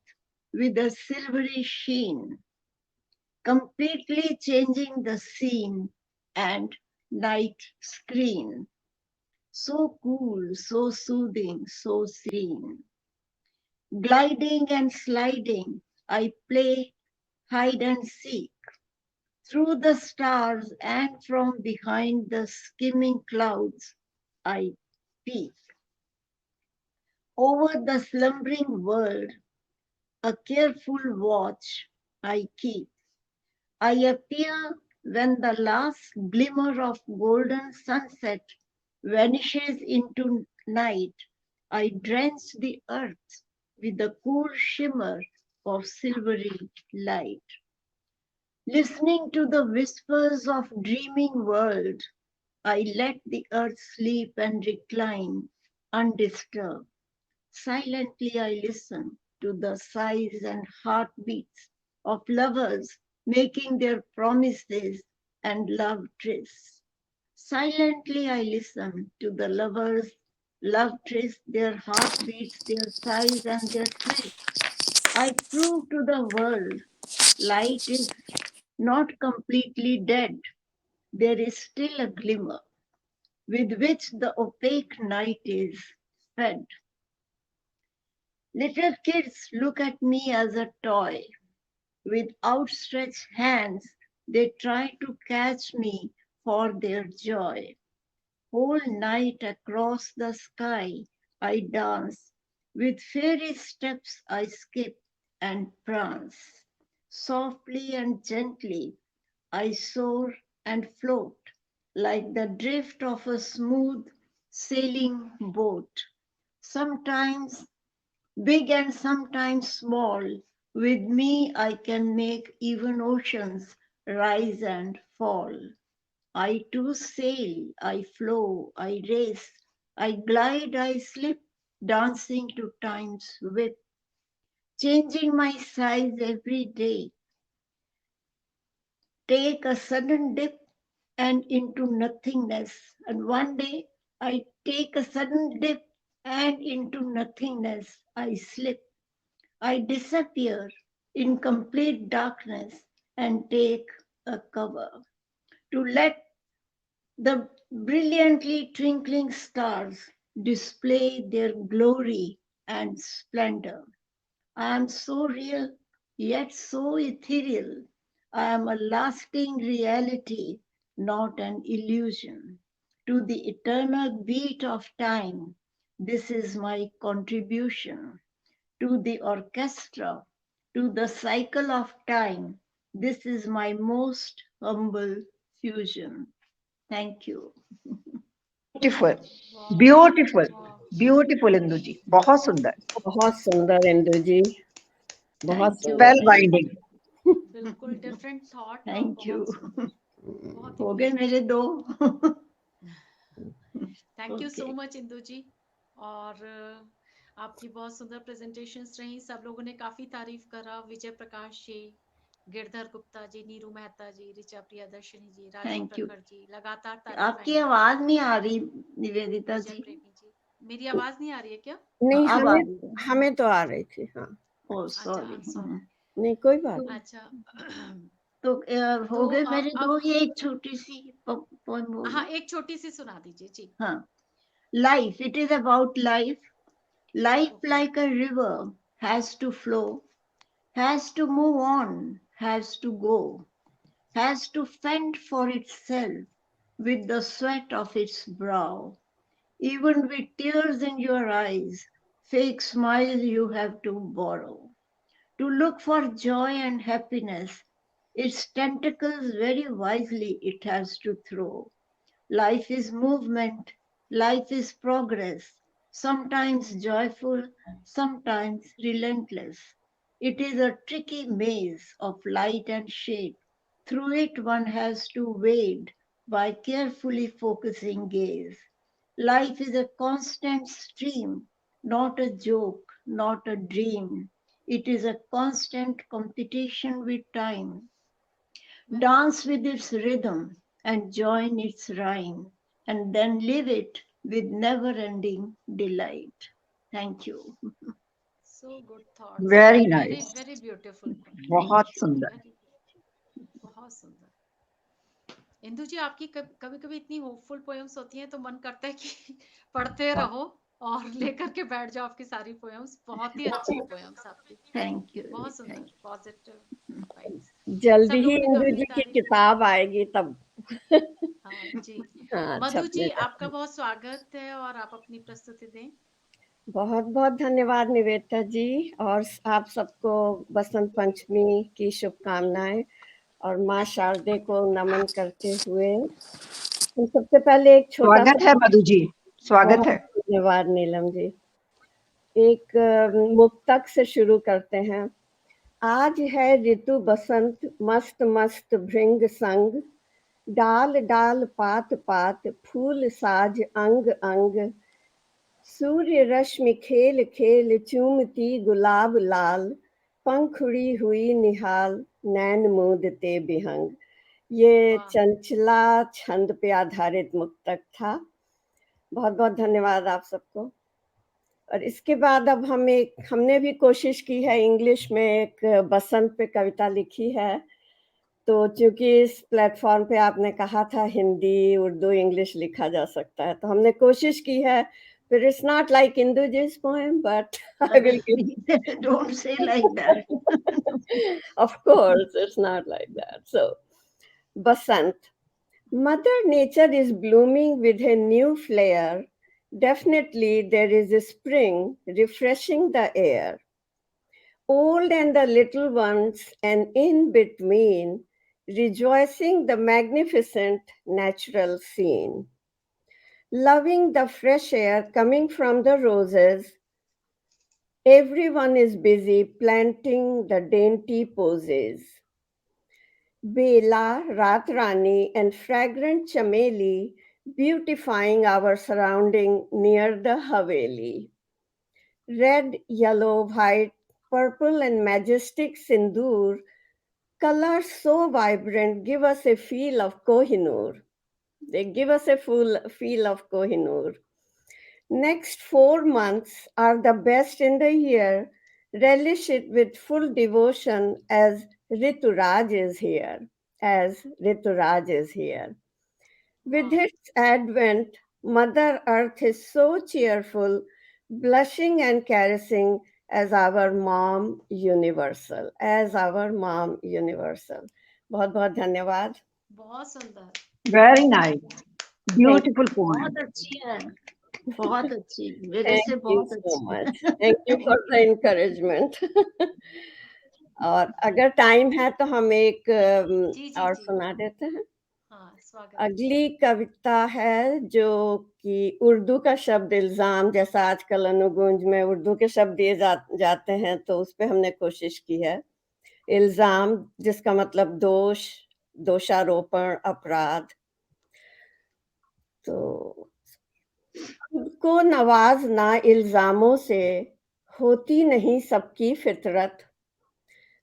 Speaker 2: with a silvery sheen, completely changing the scene and night screen. So cool, so soothing, so serene. Gliding and sliding, I play hide and seek through the stars and from behind the skimming clouds I peek. Over the slumbering world, a careful watch I keep. I appear when the last glimmer of golden sunset vanishes into night. I drench the earth with the cool shimmer of silvery light. Listening to the whispers of dreaming world, I let the earth sleep and recline undisturbed. Silently I listen to the sighs and heartbeats of lovers making their promises and love trysts. Silently I listen to the lovers' love trysts, their heartbeats, their sighs and their trysts. I prove to the world light is not completely dead. There is still a glimmer with which the opaque night is fed. Little kids look at me as a toy. With outstretched hands, they try to catch me for their joy. Whole night across the sky I dance. With fairy steps I skip and prance. Softly and gently I soar and float like the drift of a smooth sailing boat. Sometimes big and sometimes small, with me I can make even oceans rise and fall. I too sail, I flow, I race, I glide, I slip, dancing to time's whip, changing my size every day. Take a sudden dip and into nothingness. And one day I take a sudden dip and into nothingness I slip. I disappear in complete darkness and take a cover to let the brilliantly twinkling stars display their glory and splendor. I am so real, yet so ethereal. I am a lasting reality, not an illusion. To the eternal beat of time, this is my contribution. To the orchestra, to the cycle of time, this is my most humble fusion. Thank you.
Speaker 5: Beautiful
Speaker 1: वाह
Speaker 5: ब्यूटीफुल
Speaker 1: वाह
Speaker 5: ब्यूटीफुल इंदु जी, बहुत सुंदर,
Speaker 4: बहुत सुंदर इंदु जी, बहुत
Speaker 2: Thank you.
Speaker 4: सुंदर।
Speaker 5: Spell binding.
Speaker 1: बिल्कुल डिफरेंट थॉट और
Speaker 2: Thank you.
Speaker 1: बहुत सुंदर, बहुत ही
Speaker 2: हो गए मेरे दो।
Speaker 1: Thank you so
Speaker 2: Okay.
Speaker 1: Much Indu ji. और आपकी बहुत सुंदर प्रेजेंटेशंस रही, सब लोगों ने काफी तारीफ करा, विजय प्रकाश जी, गिरधर गुप्ता जी, नीरू मेहता जी, ऋचा प्रियदर्शनी जी, राजीव
Speaker 2: Thank you.
Speaker 1: प्रखर जी, लगातार तारीफ
Speaker 2: आपकी
Speaker 1: आई।
Speaker 2: आवाज नहीं आ रही निवेदिता
Speaker 1: विजय
Speaker 2: जी।
Speaker 1: प्रेमी जी, मेरी आवाज नहीं आ रही है क्या?
Speaker 4: नहीं,
Speaker 2: अब आ रही है।
Speaker 4: हमें तो आ रही थी। हाँ,
Speaker 2: ओह
Speaker 1: अच्छा
Speaker 2: सॉरी।
Speaker 1: सॉरी।
Speaker 4: नहीं कोई बात नहीं।
Speaker 1: अच्छा
Speaker 2: तो हो
Speaker 1: तो
Speaker 2: गए मेरे दो,
Speaker 1: अब
Speaker 2: ये एक छोटी सी पोएम बोल
Speaker 1: हाँ
Speaker 2: दूं?
Speaker 1: एक छोटी सी सुना दीजिए जी।
Speaker 2: हाँ, life, it is about life. Life
Speaker 1: Okay.
Speaker 2: like a river has to flow, has to move on, has to go, has to fend for itself with the sweat of its brow. Even with tears in your eyes, fake smiles you have to borrow. To look for joy and happiness, its tentacles very wisely it has to throw. Life is movement, life is progress, sometimes joyful, sometimes relentless. It is a tricky maze of light and shade. Through it one has to wade by carefully focusing gaze. Life is a constant stream, not a joke, not a dream. It is a constant competition with time. Dance with its rhythm and join its rhyme, and then live it with never ending delight. Thank you.
Speaker 1: So good thoughts,
Speaker 5: very
Speaker 1: very
Speaker 5: nice,
Speaker 1: very beautiful.
Speaker 5: बहुत सुंदर।
Speaker 1: Very, बहुत सुंदर। इंदु जी आपकी कभी कभी इतनी होपफुल पोएम्स होती हैं तो मन करता है कि पढ़ते रहो और लेकर के बैठ जाओ आपकी सारी पोएम्स। बहुत ही अच्छी पोएम्स आपकी,
Speaker 2: Thank you.
Speaker 1: बहुत
Speaker 2: Thank
Speaker 1: सुंदर, पॉजिटिव वाइब्स।
Speaker 4: जल्दी
Speaker 1: सब
Speaker 4: ही
Speaker 1: लोगों ने
Speaker 4: इंदु
Speaker 1: काफी
Speaker 4: जी की
Speaker 1: तारीफ।
Speaker 4: किताब आएगी तब।
Speaker 1: हाँ जी।
Speaker 4: हाँ,
Speaker 1: मधु जी
Speaker 4: छपने का।
Speaker 1: आपका बहुत स्वागत है और आप अपनी प्रस्तुति दें।
Speaker 4: बहुत बहुत धन्यवाद निवेदिता जी, और आप सबको बसंत पंचमी की शुभकामनाएं और माँ शारदे को नमन करते हुए तो सबसे पहले एक छोटा
Speaker 5: स्वागत
Speaker 4: सा।
Speaker 5: है मधु जी, स्वागत
Speaker 4: बहुत
Speaker 5: है।
Speaker 4: धन्यवाद नीलम जी। एक मुक्तक से शुरू करते हैं। आज है ऋतु बसंत, मस्त मस्त भृंग संग, डाल डाल पात पात, फूल साज अंग अंग, सूर्य रश्मि खेल खेल चूमती गुलाब लाल, पंखुड़ी हुई निहाल नैन मूंदते बिहंग। ये
Speaker 1: वाह।
Speaker 4: चंचला छंद पे आधारित मुक्तक था। बहुत बहुत धन्यवाद आप सबको। और इसके बाद अब हमने भी कोशिश की है, इंग्लिश में एक बसंत पे कविता लिखी है। तो चूंकि इस प्लेटफॉर्म पे आपने कहा था हिंदी, उर्दू, इंग्लिश लिखा जा सकता है, तो हमने कोशिश की है। फिर it's not like Induji's poem, but I will give.
Speaker 2: Don't say like that.
Speaker 4: Of course, it's not like that. So, Basant. Mother Nature is blooming with a new flair. Definitely, there is a spring refreshing the air. Old and the little ones, and in between, rejoicing the magnificent natural scene. Loving the fresh air coming from the roses, everyone is busy planting the dainty posies. Bela, Ratrani, and fragrant chameli beautifying our surrounding near the Haveli. Red, yellow, white, purple, and majestic sindoor, colors so vibrant give us a feel of Kohinoor. They give us a full feel of Kohinoor. Next 4 months are the best in the year. Relish it with full devotion as Rituraj is here. As Rituraj is here. With its advent, Mother Earth is so cheerful, blushing and caressing as our mom universal. As our mom universal. बहुत बहुत धन्यवाद.
Speaker 1: बहुत सुंदर।
Speaker 5: Very nice. Beautiful poem.
Speaker 2: बहुत अच्छी है, बहुत अच्छी, मेरे से
Speaker 4: Thank you
Speaker 2: बहुत
Speaker 4: so
Speaker 2: अच्छी।
Speaker 4: much. Thank you for the encouragement. और अगर टाइम है तो हम एक
Speaker 1: जी जी
Speaker 4: और
Speaker 1: जी।
Speaker 4: सुना देते हैं।
Speaker 1: हाँ, स्वागत।
Speaker 4: अगली कविता है जो कि उर्दू का शब्द इल्जाम, जैसा आजकल अनुगुंज में उर्दू के शब्द दिए जाते हैं, तो उस पे हमने कोशिश की है। इल्जाम जिसका मतलब दोष, दोषारोपण, अपराध। तो खुद को नवाजना इल्जामों से होती नहीं सबकी फितरत।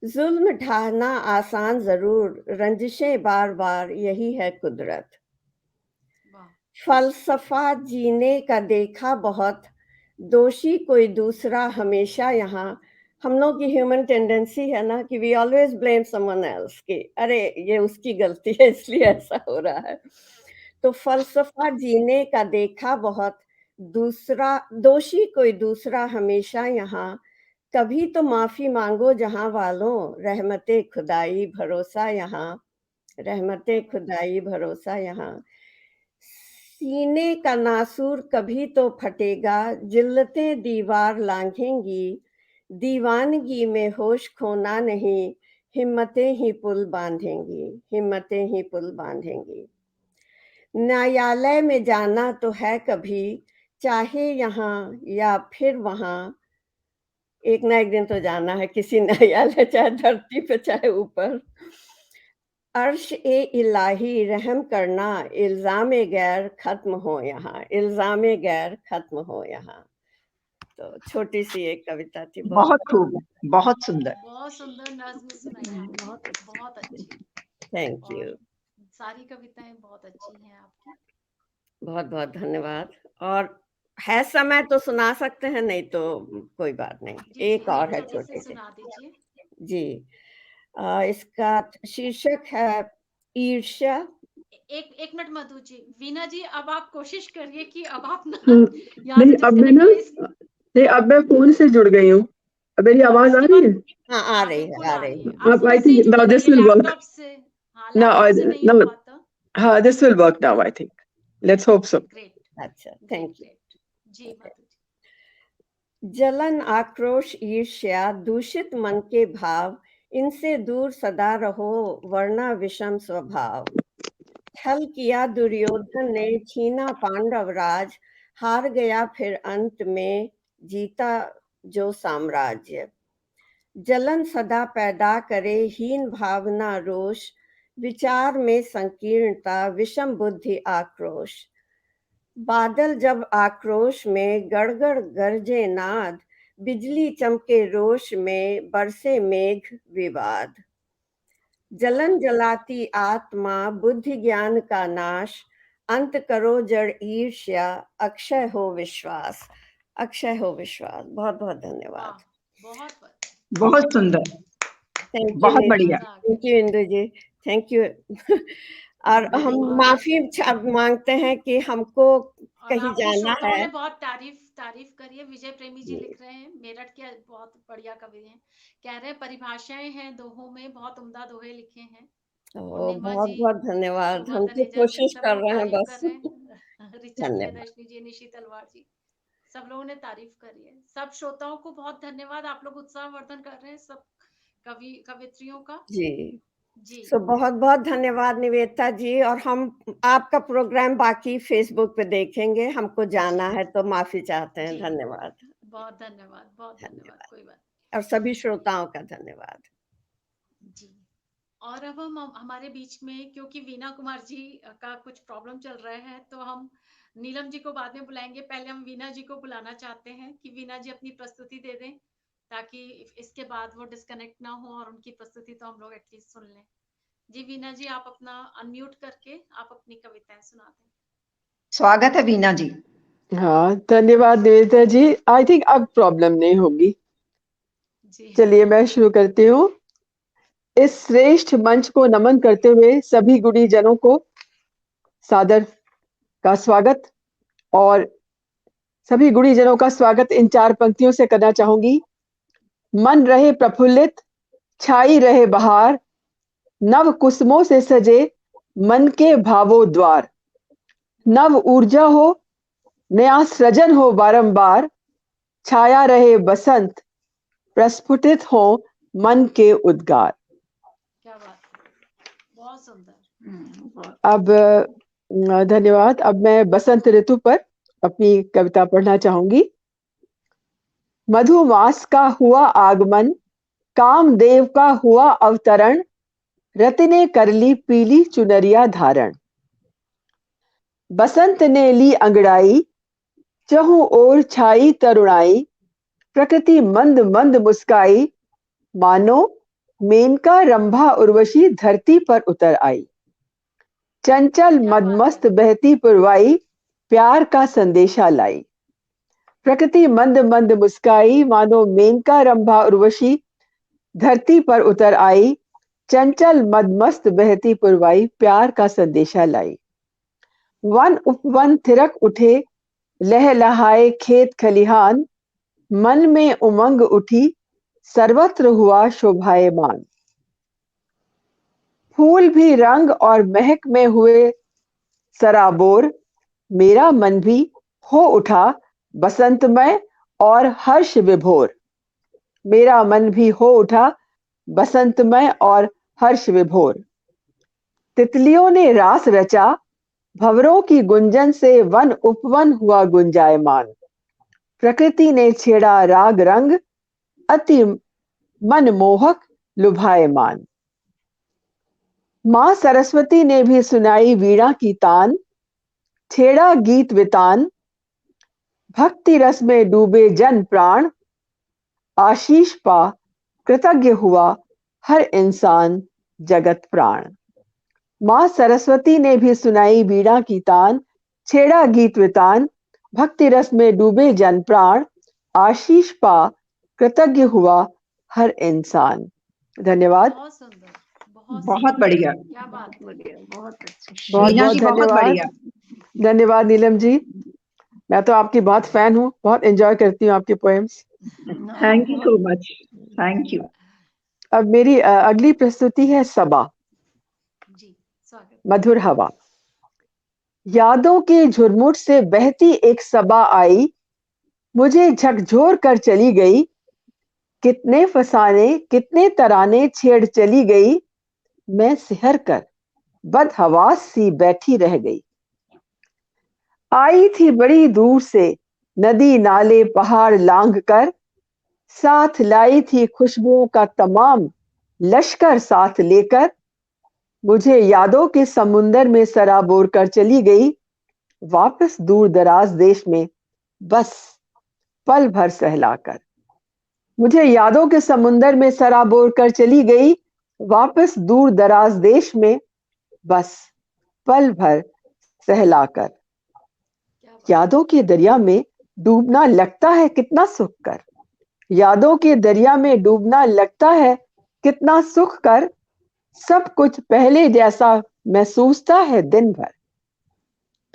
Speaker 4: जुल्म ढाना आसान जरूर, रंजिशें बार बार यही है कुदरत।
Speaker 1: वाह।
Speaker 4: फलसफा जीने का देखा बहुत, दोषी कोई दूसरा हमेशा यहाँ। हम लोग की ह्यूमन टेंडेंसी है ना कि we always blame someone else, कि अरे ये उसकी गलती है इसलिए ऐसा हो रहा है। तो फलसफा जीने का देखा बहुत, दूसरा दोषी कोई दूसरा हमेशा यहाँ। कभी तो माफी मांगो जहां वालों, रहमते खुदाई भरोसा यहाँ। रहमते खुदाई भरोसा यहाँ। सीने का नासूर कभी तो फटेगा, जिल्लतें दीवार लांघेंगी। दीवानगी में होश खोना नहीं, हिम्मतें ही पुल बांधेंगी। हिम्मतें ही पुल बांधेंगी। न्यायालय में जाना तो है कभी, चाहे यहाँ या फिर वहां। एक ना एक दिन तो जाना है किसी न्यायालय, चाहे धरती पे चाहे ऊपर। अर्श ए इलाही रहम करना, इल्जाम गैर खत्म हो यहाँ। इल्जाम गैर खत्म हो यहाँ। तो छोटी सी एक कविता थी।
Speaker 5: बहुत खूब, बहुत सुंदर।
Speaker 1: बहुत सुंदर नज्म सुनाई आपने, बहुत अच्छी।
Speaker 4: Thank you.
Speaker 1: सारी कविताएं बहुत अच्छी हैं आपकी।
Speaker 4: बहुत बहुत धन्यवाद। और है समय तो सुना सकते हैं, नहीं तो कोई बात नहीं। एक और है छोटे से।
Speaker 1: सुना दीजिए
Speaker 4: जी। इसका शीर्षक है ईर्ष्या।
Speaker 1: एक मिनट मधु जी, वीना जी अब आप कोशिश करिए कि अब आप ना
Speaker 7: नहीं, अब मैं ना नहीं, अब मैं फोन से जुड़ गई हूँ। अब मेरी आवाज आ रही है?
Speaker 4: हाँ, आ रही है, आ रही है।
Speaker 7: अब I think now this will work. हाँ, this will work now, I think. Let's hope so.
Speaker 4: अच्छा, थैंक यू
Speaker 1: जी। मधु जी।
Speaker 4: जलन, आक्रोश, ईर्ष्या, दूषित मन के भाव, इनसे दूर सदा रहो वरना विषम स्वभाव। छल किया दुर्योधन ने, छीना पांडव राज, हार गया फिर अंत में, जीता जो साम्राज्य। जलन सदा पैदा करे हीन भावना रोष, विचार में संकीर्णता, विषम बुद्धि आक्रोश। बादल जब आक्रोश में गड़गड़ गरजे नाद, बिजली चमके रोश में बरसे मेघ विवाद। जलन जलाती आत्मा बुद्धि ज्ञान का नाश, अंत करो जड़ ईर्ष्या, अक्षय हो विश्वास। अक्षय हो विश्वास। बहुत बहुत धन्यवाद।
Speaker 1: बहुत
Speaker 5: बहुत सुंदर,
Speaker 4: थैंक यू
Speaker 5: बहुत बढ़िया।
Speaker 4: Thank you Indu ji, thank you. और हम माफी मांगते हैं कि हमको कहीं
Speaker 1: आपकी
Speaker 4: जाना
Speaker 1: श्रोताओं
Speaker 4: है।
Speaker 1: ने बहुत तारीफ करी है। विजय प्रेमी जी लिख रहे हैं, मेरठ के बहुत बढ़िया कवि हैं, कह रहे हैं परिभाषाएं हैं दोहों में, बहुत उमदा दोहे लिखे हैं। पूर्णिमा
Speaker 4: बहुत
Speaker 1: जी,
Speaker 4: बहुत धन्यवाद, हम तो
Speaker 1: सुवर्धन
Speaker 4: कोशिश
Speaker 1: सब
Speaker 4: कर
Speaker 1: लोग
Speaker 4: रहे हैं
Speaker 1: तारीफ
Speaker 4: बस।
Speaker 1: कर रहे हैं। ऋचा
Speaker 4: धन्यवाद।
Speaker 1: प्रियदर्शनी जी, निशी तलवार जी, सब लोगों ने तारीफ करी है। सब श्रोताओं को बहुत धन्यवाद, आप लोग उत्साहवर्धन कर रहे हैं सब कवित्रियों का।
Speaker 4: जी सो बहुत बहुत धन्यवाद निवेदिता जी। और हम आपका प्रोग्राम बाकी फेसबुक पे देखेंगे, हमको जाना है तो माफी चाहते हैं। धन्यवाद।
Speaker 1: बहुत धन्यवाद, बहुत धन्यवाद, कोई बात।
Speaker 4: और सभी श्रोताओं का धन्यवाद
Speaker 1: जी। और अब हम हमारे बीच में, क्योंकि वीना कुमार जी का कुछ प्रॉब्लम चल रहा है, तो हम नीलम जी को बाद में बुलाएंगे। पहले हम वीना जी को बुलाना चाहते हैं कि वीना जी अपनी प्रस्तुति दे दें, ताकि इसके बाद वो डिस्कनेक्ट ना हो और उनकी प्रस्तुति तो हम लोग एटलीस्ट सुन लें। जी वीना जी, आप अपना अनम्यूट करके आप अपनी कविताएं सुना दें।
Speaker 5: स्वागत है वीना जी।
Speaker 7: हाँ, धन्यवाद निवेदिता जी। आई थिंक अब प्रॉब्लम नहीं होगी। चलिए मैं शुरू करती हूँ। इस श्रेष्ठ मंच को नमन करते हुए सभी गुणीजनों को सादर का स्वागत, और सभी गुणीजनों का स्वागत इन 4 पंक्तियों से करना चाहूंगी। मन रहे प्रफुल्लित, छाई रहे बहार, नव कुसुमों से सजे मन के भावों द्वार। नव ऊर्जा हो, नया सृजन हो बारंबार, छाया रहे बसंत, प्रस्फुटित हो मन के उद्गार।
Speaker 1: क्या बात, बहुत सुंदर।
Speaker 7: अब धन्यवाद। अब मैं बसंत ऋतु पर अपनी कविता पढ़ना चाहूंगी। मधुमास का हुआ आगमन, कामदेव का हुआ अवतरण, रति ने कर ली पीली चुनरिया धारण। बसंत ने ली अंगड़ाई, चहुं ओर छाई तरुणाई, प्रकृति मंद मंद मुस्काई, मानो मेनका रंभा उर्वशी धरती पर उतर आई। चंचल मदमस्त बहती पुरवाई, प्यार का संदेशा लाई। प्रकृति मंद मंद मुस्काई, मानो मेनका रंभा उर्वशी धरती पर उतर आई। चंचल मदमस्त बहती पुरवाई, प्यार का संदेशा लाई। वन उपवन थिरक उठे, लहलहाए खेत खलिहान, मन में उमंग उठी, सर्वत्र हुआ शोभायमान। फूल भी रंग और महक में हुए सराबोर, मेरा मन भी हो उठा बसंतमय और हर्ष विभोर। मेरा मन भी हो उठा बसंतमय और हर्ष विभोर। तितलियों ने रास रचा, भंवरों की गुंजन से वन उपवन हुआ गुंजायमान। प्रकृति ने छेड़ा राग रंग, अति मनमोहक लुभायमान। मां सरस्वती ने भी सुनाई वीणा की तान, छेड़ा गीत वितान, भक्ति रस में डूबे जन प्राण, आशीष पा कृतज्ञ हुआ हर इंसान जगत प्राण। मां सरस्वती ने भी सुनाई वीणा की तान, छेड़ा गीत वितान, भक्ति रस में डूबे जन प्राण, आशीष पा कृतज्ञ हुआ हर इंसान। धन्यवाद।
Speaker 1: बहुत सुंदर,
Speaker 5: बहुत बढ़िया,
Speaker 1: क्या बात,
Speaker 2: बहुत अच्छा।
Speaker 7: बहुत
Speaker 5: वीना
Speaker 7: बहुत
Speaker 5: जी बहुत
Speaker 7: धन्यवाद।
Speaker 5: बढ़िया।
Speaker 7: धन्यवाद नीलम जी, मैं तो आपकी बहुत फैन हूँ, बहुत एंजॉय करती हूँ आपके poems.
Speaker 5: Thank you so much, thank you.
Speaker 7: अब मेरी अगली प्रस्तुति है सबा।
Speaker 1: जी स्वागत।
Speaker 7: मधुर हवा। यादों के झुरमुट से बहती एक सबा आई, मुझे झकझोर कर चली गई। कितने फसाने कितने तराने छेड़ चली गई, मैं सिहर कर बदहवास सी बैठी रह गई। आई थी बड़ी दूर से नदी नाले पहाड़ लांघ कर, साथ लाई थी खुशबुओं का तमाम लश्कर साथ लेकर। मुझे यादों के समुंदर में सराबोर कर चली गई। वापस दूर दराज देश में, बस पल भर सहलाकर। मुझे यादों के समुंदर में सराबोर कर चली गई, वापस दूर दराज देश में, बस पल भर सहलाकर। यादों के दरिया में डूबना लगता है कितना सुख कर, यादों के दरिया में डूबना लगता है कितना सुख कर। सब कुछ पहले जैसा महसूसता है दिन भर,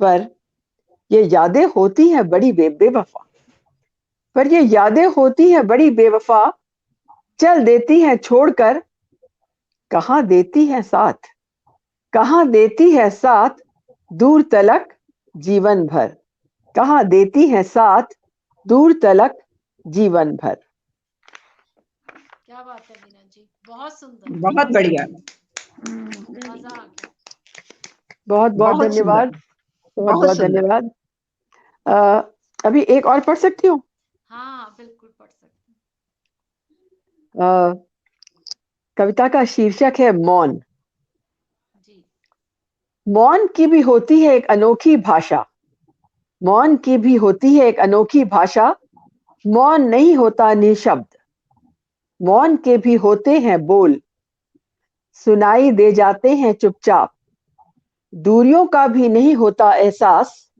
Speaker 7: पर ये यादें होती हैं बड़ी बेवफा, पर ये यादें होती हैं बड़ी बेवफा। चल देती हैं छोड़कर, कहाँ देती है साथ, कहाँ देती है साथ दूर तलक जीवन भर, कहाँ देती है साथ दूर तलक जीवन भर।
Speaker 1: क्या बात है वीना जी, बहुत सुंदर,
Speaker 5: बहुत बढ़िया,
Speaker 1: मजा आ गया।
Speaker 7: बहुत बहुत
Speaker 5: बहुत
Speaker 7: धन्यवाद,
Speaker 5: सुंदर,
Speaker 7: बहुत
Speaker 5: बहुत
Speaker 7: बहुत
Speaker 5: सुंदर।
Speaker 7: धन्यवाद। अभी एक और पढ़ सकती हूँ?
Speaker 1: हाँ बिल्कुल पढ़ सकते हैं।
Speaker 7: कविता का शीर्षक है मौन।
Speaker 1: जी
Speaker 7: मौन की भी होती है एक अनोखी भाषा, मौन की भी होती है एक अनोखी भाषा। मौन नहीं होता निशब्द, मौन के भी होते हैं बोल, सुनाई दे जाते हैं चुपचाप। दूरियों का भी नहीं होता एहसास,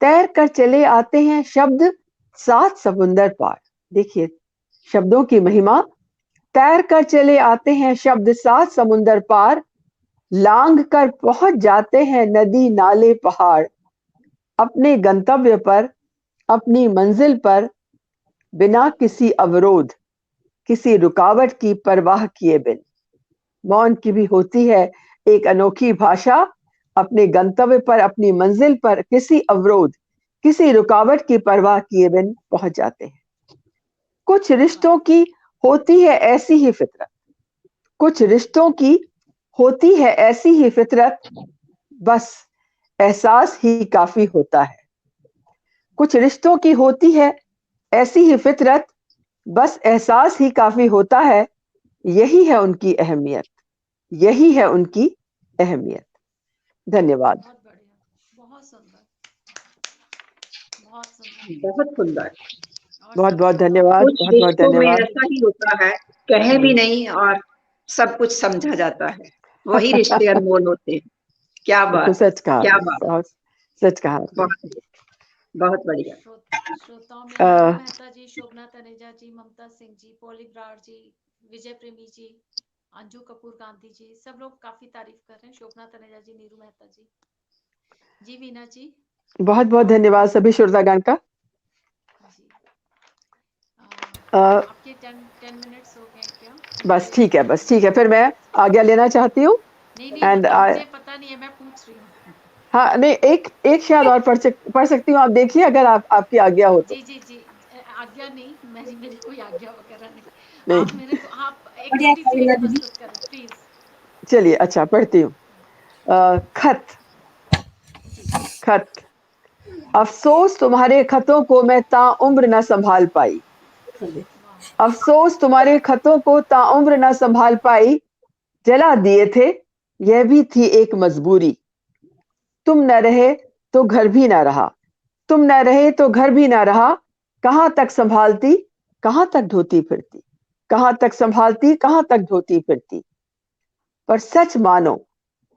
Speaker 7: तैर कर चले आते हैं शब्द सात समुंदर पार। देखिए शब्दों की महिमा। तैर कर चले आते हैं शब्द सात समुंदर पार, लांघ कर पहुंच जाते हैं नदी नाले पहाड़। अपने गंतव्य पर, अपनी मंजिल पर, बिना किसी अवरोध, किसी रुकावट की परवाह किए बिन। मौन की भी होती है एक अनोखी भाषा, अपने गंतव्य पर, अपनी मंजिल पर, किसी अवरोध, किसी रुकावट की परवाह किए बिन पहुंच जाते हैं। कुछ रिश्तों की होती है ऐसी ही फितरत, कुछ रिश्तों की होती है ऐसी ही फितरत, बस एहसास ही काफी होता है। कुछ रिश्तों की होती है ऐसी ही फितरत, बस एहसास ही काफी होता है। यही है उनकी अहमियत, यही है उनकी अहमियत। धन्यवाद।
Speaker 1: बहुत बढ़िया, बहुत सुंदर, बहुत सुंदर।
Speaker 5: बहुत सुंदर।
Speaker 1: और
Speaker 7: बहुत
Speaker 1: सब
Speaker 7: बहुत
Speaker 1: श्रोताओं
Speaker 7: धन्यवाद,
Speaker 5: कुछ
Speaker 7: बहुत बहुत
Speaker 5: रिश्तों में
Speaker 7: धन्यवाद।
Speaker 5: ऐसा ही होता है, कहे भी नहीं और सब कुछ समझा जाता है, वही रिश्ते अनमोल होते हैं। क्या
Speaker 7: बिल्कुल
Speaker 5: बात,
Speaker 7: सच कहा,
Speaker 5: क्या बात,
Speaker 7: बहुत सच कहा आपने।
Speaker 5: बहुत बहुत बढ़िया।
Speaker 1: श्रोताओं में
Speaker 7: अ,
Speaker 1: नीरू मेहता जी, शोभना तनेजा जी, ममता सिंह जी, पॉली ब्रार जी, विजय प्रेमी जी, अंजू कपूर गांधी जी, सब लोग काफी तारीफ कर रहे हैं। शोभना तनेजा जी, नीरू मेहता जी। जी वीना जी।
Speaker 7: बहुत बहुत धन्यवाद सभी श्रोतागण का।
Speaker 1: जी
Speaker 7: अ,
Speaker 1: आपके 10 मिनट्स हो गए क्या?
Speaker 7: बस ठीक है, बस ठीक है, फिर मैं आज्ञा लेना चाहती हूँ।
Speaker 1: नहीं नहीं,
Speaker 7: एंड
Speaker 1: मतलब मुझे पता नहीं है, मैं पूछ रही हूँ।
Speaker 7: हाँ नहीं, एक शायद और पढ़ सकती हूँ। आप देखिए अगर आपकी आज्ञा हो तो।
Speaker 1: जी जी जी, आज्ञा नहीं, मेरी कोई आज्ञा वगैरह नहीं।
Speaker 7: नहीं
Speaker 1: आप मेरे को, आप एक
Speaker 6: बढ़िया
Speaker 1: छोटी सी
Speaker 6: वीना
Speaker 1: एक
Speaker 6: दीदी।
Speaker 1: प्रस्तुत करें प्लीज।
Speaker 7: चलिए, अच्छा पढ़ती हूँ। खत। खत। अफसोस तुम्हारे खतों को मैं ताउम्र न संभाल पाई, अफसोस तुम्हारे खतों को ताउम्र न संभाल पाई। जला दिए थे, यह भी थी एक मजबूरी। तुम न रहे तो घर भी न रहा, तुम न रहे तो घर भी न रहा। कहाँ तक संभालती, कहाँ तक ढोती फिरती, कहाँ तक संभालती, कहाँ तक ढोती फिरती। पर सच मानो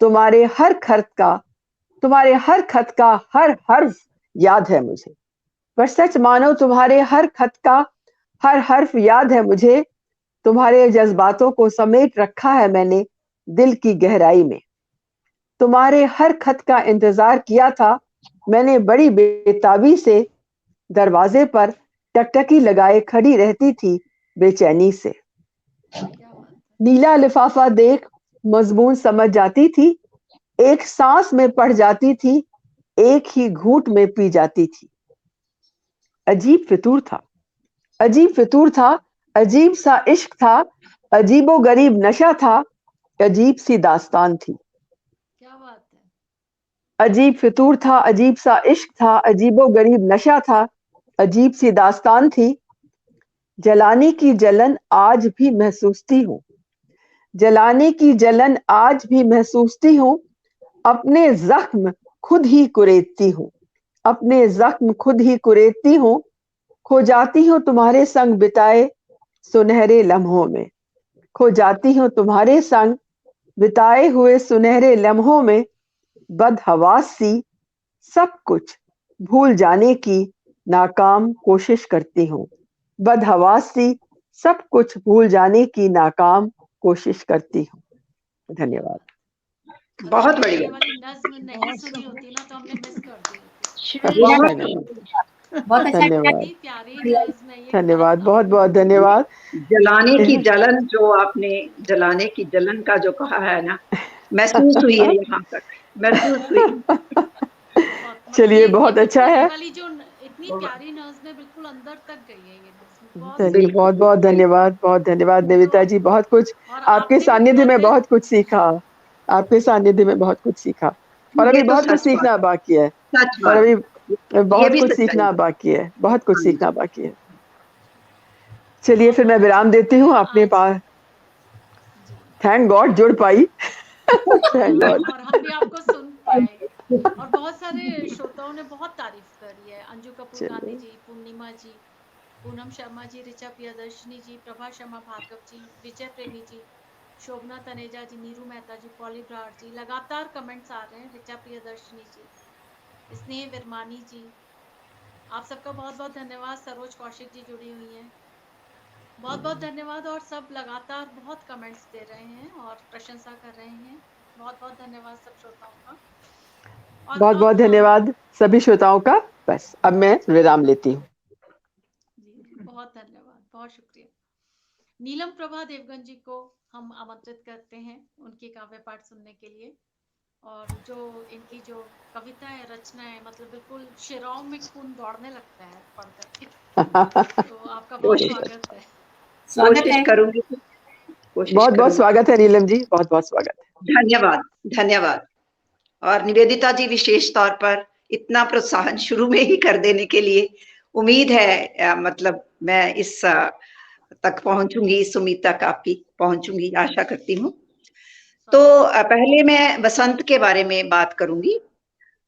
Speaker 7: तुम्हारे हर खत का, तुम्हारे हर खत का हर हर्फ याद है मुझे। पर सच मानो तुम्हारे हर खत का हर हर्फ याद है मुझे। तुम्हारे जज्बातों को समेट रखा है मैंने दिल की गहराई में। तुम्हारे हर खत का इंतजार किया था मैंने बड़ी बेताबी से। दरवाजे पर टकटकी लगाए खड़ी रहती थी बेचैनी से। नीला लिफाफा देख मजमून समझ जाती थी, एक सांस में पढ़ जाती थी, एक ही घूंट में पी जाती थी। अजीब फितूर था, अजीब फितूर था, अजीब सा इश्क था, अजीबो गरीब नशा था, अजीब सी दास्तान थी।
Speaker 1: क्या बात है।
Speaker 7: अजीब फितूर था, अजीब सा इश्क था, अजीबो गरीब नशा था, अजीब सी दास्तान थी। जलाने की जलन आज भी महसूसती हूँ, जलाने की जलन आज भी महसूसती हूँ। अपने जख्म खुद ही कुरेदती हूँ, अपने जख्म खुद ही कुरेदती हूँ, खो जाती हूँ तुम्हारे संग बिताए सुनहरे लम्हों में, खो जाती हूँ तुम्हारे संग बिताए हुए सुनहरे लम्हों में, बदहवास सी सब कुछ भूल जाने की नाकाम कोशिश करती हूँ, बदहवास सी सब कुछ भूल जाने की नाकाम कोशिश करती हूँ। धन्यवाद।
Speaker 5: बहुत
Speaker 1: ये
Speaker 5: बढ़िया।
Speaker 1: वाली नज्म नहीं सुनी होती ना तो हमने मिस कर दी होती।
Speaker 2: श्रेया
Speaker 6: बहुत अच्छा
Speaker 7: धन्यवाद,
Speaker 1: इतनी प्यारी नज्म है ये।
Speaker 7: धन्यवाद, बहुत बहुत धन्यवाद।
Speaker 5: जलाने की जलन, जो आपने जलाने की जलन का जो कहा है ना, महसूस हुई है, यहाँ तक महसूस हुई।
Speaker 7: चलिए, बहुत अच्छा है।
Speaker 1: ये वाली जो इतनी प्यारी नज्म है, बिल्कुल अंदर तक गई है ये नज्म।
Speaker 7: चलिए, बहुत बहुत धन्यवाद, बहुत धन्यवाद निवेदिता जी, बहुत कुछ आपके सानिध्य में बहुत कुछ सीखा, आपके सानिध्य में बहुत कुछ सीखा, और अभी
Speaker 5: ये तो
Speaker 7: बहुत कुछ
Speaker 5: सच
Speaker 7: सीखना बाकी है,
Speaker 5: सच
Speaker 7: और
Speaker 5: बात,
Speaker 7: अभी
Speaker 5: ये
Speaker 7: बहुत
Speaker 5: भी
Speaker 7: कुछ
Speaker 5: सच्चाई
Speaker 7: सीखना
Speaker 5: है।
Speaker 7: बाकी है, बहुत कुछ
Speaker 5: हाँ
Speaker 7: सीखना बाकी है। चलिए, फिर मैं विराम देती हूँ अपने पास। थैंक गॉड जुड़ पाई। Thank God.
Speaker 1: और हम भी आपको सुन पाए, और बहुत सारे श्रोताओं ने बहुत तारीफ करी है। अंजू कपूर गांधी जी, पूर्णिमा जी, पूनम शर्मा जी, ऋचा प्रियदर्शनी जी, प्रभा शर्मा भार्गव जी, विजय प्रेमी जी, शोभना तनेजा जी, नीरू मेहता जी, पॉली ब्रार जी, लगातार कमेंट्स आ रहे हैं। ऋचा प्रियदर्शनी जी, स्नेह विरमानी जी, आप सबका बहुत बहुत धन्यवाद। सरोज कौशिक जी जुड़ी हुई हैं, बहुत बहुत धन्यवाद। और सब लगातार बहुत कमेंट्स दे रहे हैं और प्रशंसा कर रहे हैं। बहुत बहुत धन्यवाद सब श्रोताओं का। और
Speaker 7: बहुत बहुत धन्यवाद सभी श्रोताओं का। बस अब मैं विराम लेती हूँ।
Speaker 1: बहुत धन्यवाद, बहुत शुक्रिया। नीलम प्रभा देवगन जी को हम आमंत्रित करते हैं उनकी काव्य पाठ सुनने के लिए। और जो इनकी जो कविताएं, रचनाएं, मतलब बिल्कुल शिराओं में खून दौड़ने लगता है पढ़ करके। तो आपका बहुत स्वागत है।
Speaker 5: कोशिश करूंगी,
Speaker 7: बहुत बहुत स्वागत है नीलम जी, बहुत बहुत स्वागत है।
Speaker 5: धन्यवाद, धन्यवाद। और निवेदिता जी विशेष तौर पर इतना प्रोत्साहन शुरू में ही कर देने के लिए, उम्मीद है मतलब मैं इस तक पहुंचूंगी, इस उम्मीद तक आपकी पहुंचूंगी, आशा करती हूँ। तो पहले मैं बसंत के बारे में बात करूंगी,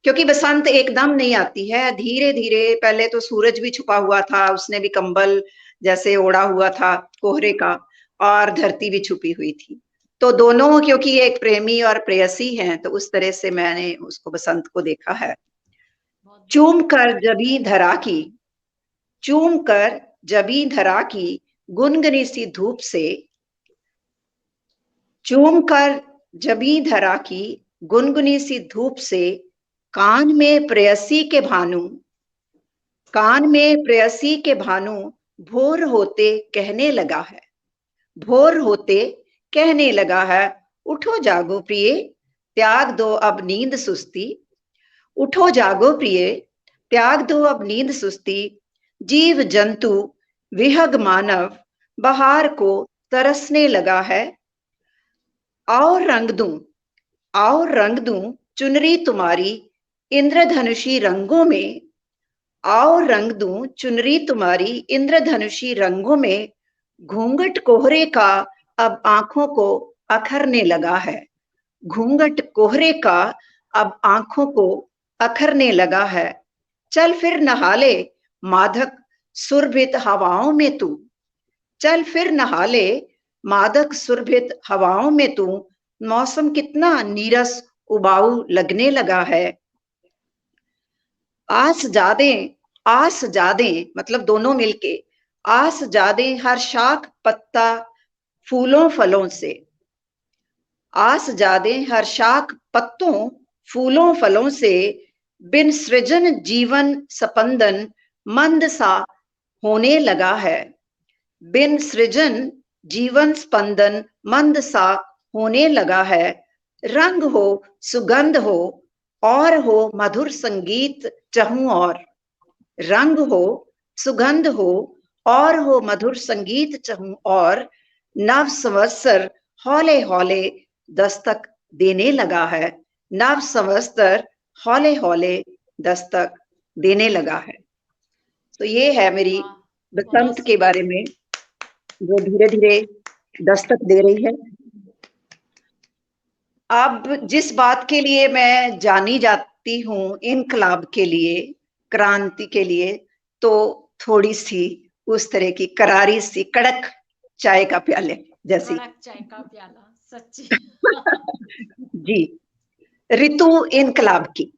Speaker 5: क्योंकि बसंत एकदम नहीं आती है, धीरे धीरे। पहले तो सूरज भी छुपा हुआ था, उसने भी कंबल जैसे ओढ़ा हुआ था कोहरे का, और धरती भी छुपी हुई थी। तो दोनों, क्योंकि एक प्रेमी और प्रेयसी हैं, तो उस तरह से मैंने उसको बसंत को देखा है। चूम कर जबी धरा की, चूम कर जबी धरा की गुनगुनी सी धूप से, चूम कर जबी धरा की गुनगुनी सी धूप से, कान में प्रेयसी के भानु, कान में प्रेयसी के भानु भोर होते कहने लगा है, भोर होते कहने लगा है, उठो जागो प्रिय, त्याग दो अब नींद सुस्ती, उठो जागो प्रिय, त्याग दो अब नींद सुस्ती, जीव जंतु विहग मानव बहार को तरसने लगा है, आओ रंग दूं, आओ रंग दूं चुनरी तुम्हारी इंद्रधनुषी रंगों में, आओ रंग दूं चुनरी तुम्हारी इंद्रधनुषी रंगों में, घूंघट कोहरे का अब आंखों को अखरने लगा है, घूंघट कोहरे का अब आंखों को अखरने लगा है, चल फिर नहा ले मादक सुरभित हवाओं में तू, चल फिर नहा ले मादक सुरभित हवाओं में तू, मौसम कितना नीरस उबाऊ लगने लगा है, आस जादे मतलब दोनों मिलके, आस जादे हर शाख पत्ता फूलों फलों से, आस जादे हर शाख पत्तों फूलों फलों से, बिन सृजन जीवन स्पंदन मंद सा होने लगा है, बिन सृजन जीवन स्पंदन मंद सा होने लगा है, रंग हो सुगंध हो और हो मधुर संगीत चहूं और, रंग हो सुगंध हो और हो मधुर संगीत चहूं और, नव संवत्सर हौले हौले दस्तक देने लगा है, नव संवत्सर हौले हौले दस्तक देने लगा है। तो ये है मेरी बसंत के बारे में, जो धीरे धीरे दस्तक दे रही है। अब जिस बात के लिए मैं सकती हूँ इनकलाब के लिए, क्रांति के लिए, तो थोड़ी सी उस तरह की करारी सी कड़क चाय का प्याले जैसी।
Speaker 1: कड़क चाय का प्याला, सच्ची।
Speaker 5: जी, ऋतु इनकलाब की।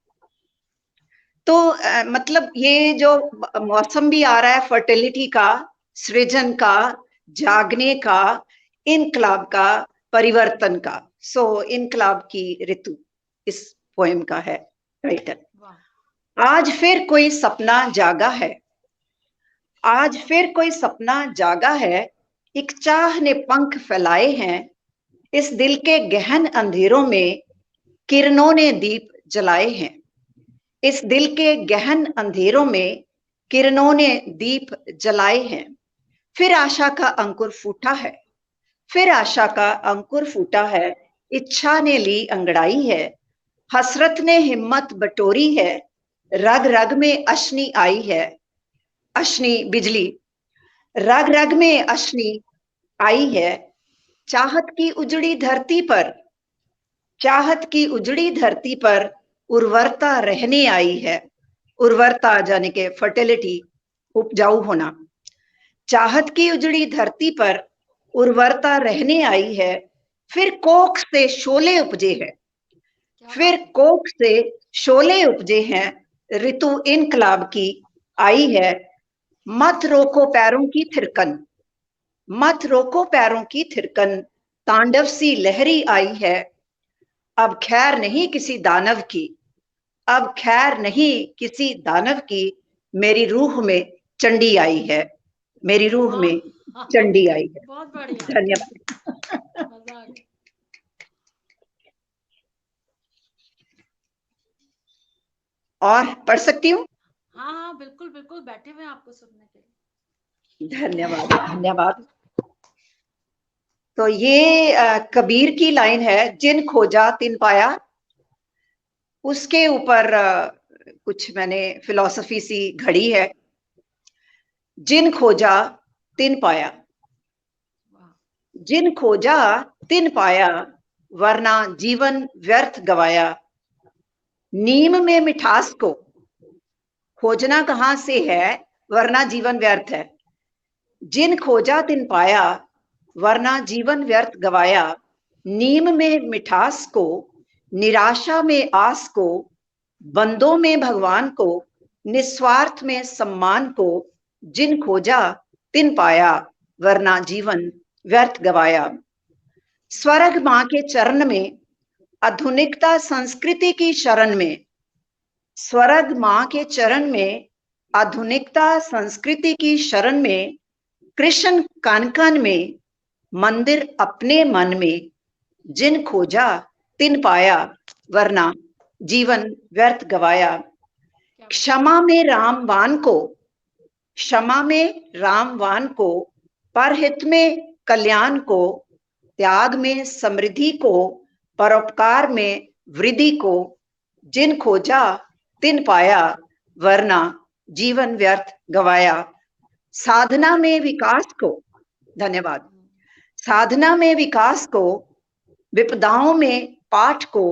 Speaker 5: तो मतलब ये जो मौसम भी आ रहा है फर्टिलिटी का, सृजन का, जागने का, इनकलाब का, परिवर्तन का। सो इनकलाब की ऋतु इस पोएम का है टाइटल। आज फिर कोई सपना जागा है, आज फिर कोई सपना जागा है, एक चाह ने पंख फैलाए हैं, इस दिल के गहन अंधेरों में किरणों ने दीप जलाए हैं, इस दिल के गहन अंधेरों में किरणों ने दीप जलाए हैं। फिर आशा का अंकुर फूटा है, फिर आशा का अंकुर फूटा है, इच्छा ने ली अंगड़ाई है, हसरत ने हिम्मत बटोरी है, रग रग में अश्नि आई है, अश्नि बिजली, रग रग में अश्नि आई है, चाहत की उजड़ी धरती पर, चाहत की उजड़ी धरती पर उर्वरता रहने आई है, उर्वरता यानी के फर्टिलिटी, उपजाऊ होना। चाहत की उजड़ी धरती पर उर्वरता रहने आई है, फिर कोख से शोले उपजे हैं, फिर कोख से शोले उपजे हैं, ऋतु इनकलाब की आई है। मत रोको पैरों की थिरकन, मत रोको पैरों की थिरकन, तांडव सी लहरी आई है, अब खैर नहीं किसी दानव की, अब खैर नहीं किसी दानव की, मेरी रूह में चंडी आई है, मेरी रूह में चंडी आई है।
Speaker 1: बहुत बढ़िया,
Speaker 5: धन्यवाद।
Speaker 1: मजा आ गया।
Speaker 5: और पढ़ सकती हूँ?
Speaker 1: हाँ हाँ, बिल्कुल बिल्कुल, बैठे हुए हैं आपको सुनने के लिए।
Speaker 5: धन्यवाद, धन्यवाद। तो ये कबीर की लाइन है, जिन खोजा तिन पाया। उसके ऊपर कुछ मैंने फिलॉसफी सी घड़ी है। जिन खोजा तिन पाया, जिन खोजा तिन पाया, वरना जीवन व्यर्थ गवाया। नीम में मिठास को खोजना कहाँ से है, वरना जीवन व्यर्थ है। जिन खोजा तिन पाया, वरना जीवन व्यर्थ गवाया। नीम में मिठास को, निराशा में आस को, बंदों में भगवान को, निस्वार्थ में सम्मान को, जिन खोजा तिन पाया, वरना जीवन व्यर्थ गवाया। स्वर्ग मां के चरण में, आधुनिकता संस्कृति की शरण में, स्वर्ग मां के चरण में, आधुनिकता संस्कृति की शरण में, कृष्ण कन कन में, मंदिर अपने मन में, जिन खोजा तिन पाया, वरना जीवन व्यर्थ गवाया। क्षमा में रामवान को, क्षमा में रामवान को, परहित में कल्याण को, त्याग में समृद्धि को, परोपकार में वृद्धि को, जिन खोजा तिन पाया, वरना जीवन व्यर्थ गवाया। साधना में विकास को, धन्यवाद। साधना में विकास को, विपदाओं में पाठ को,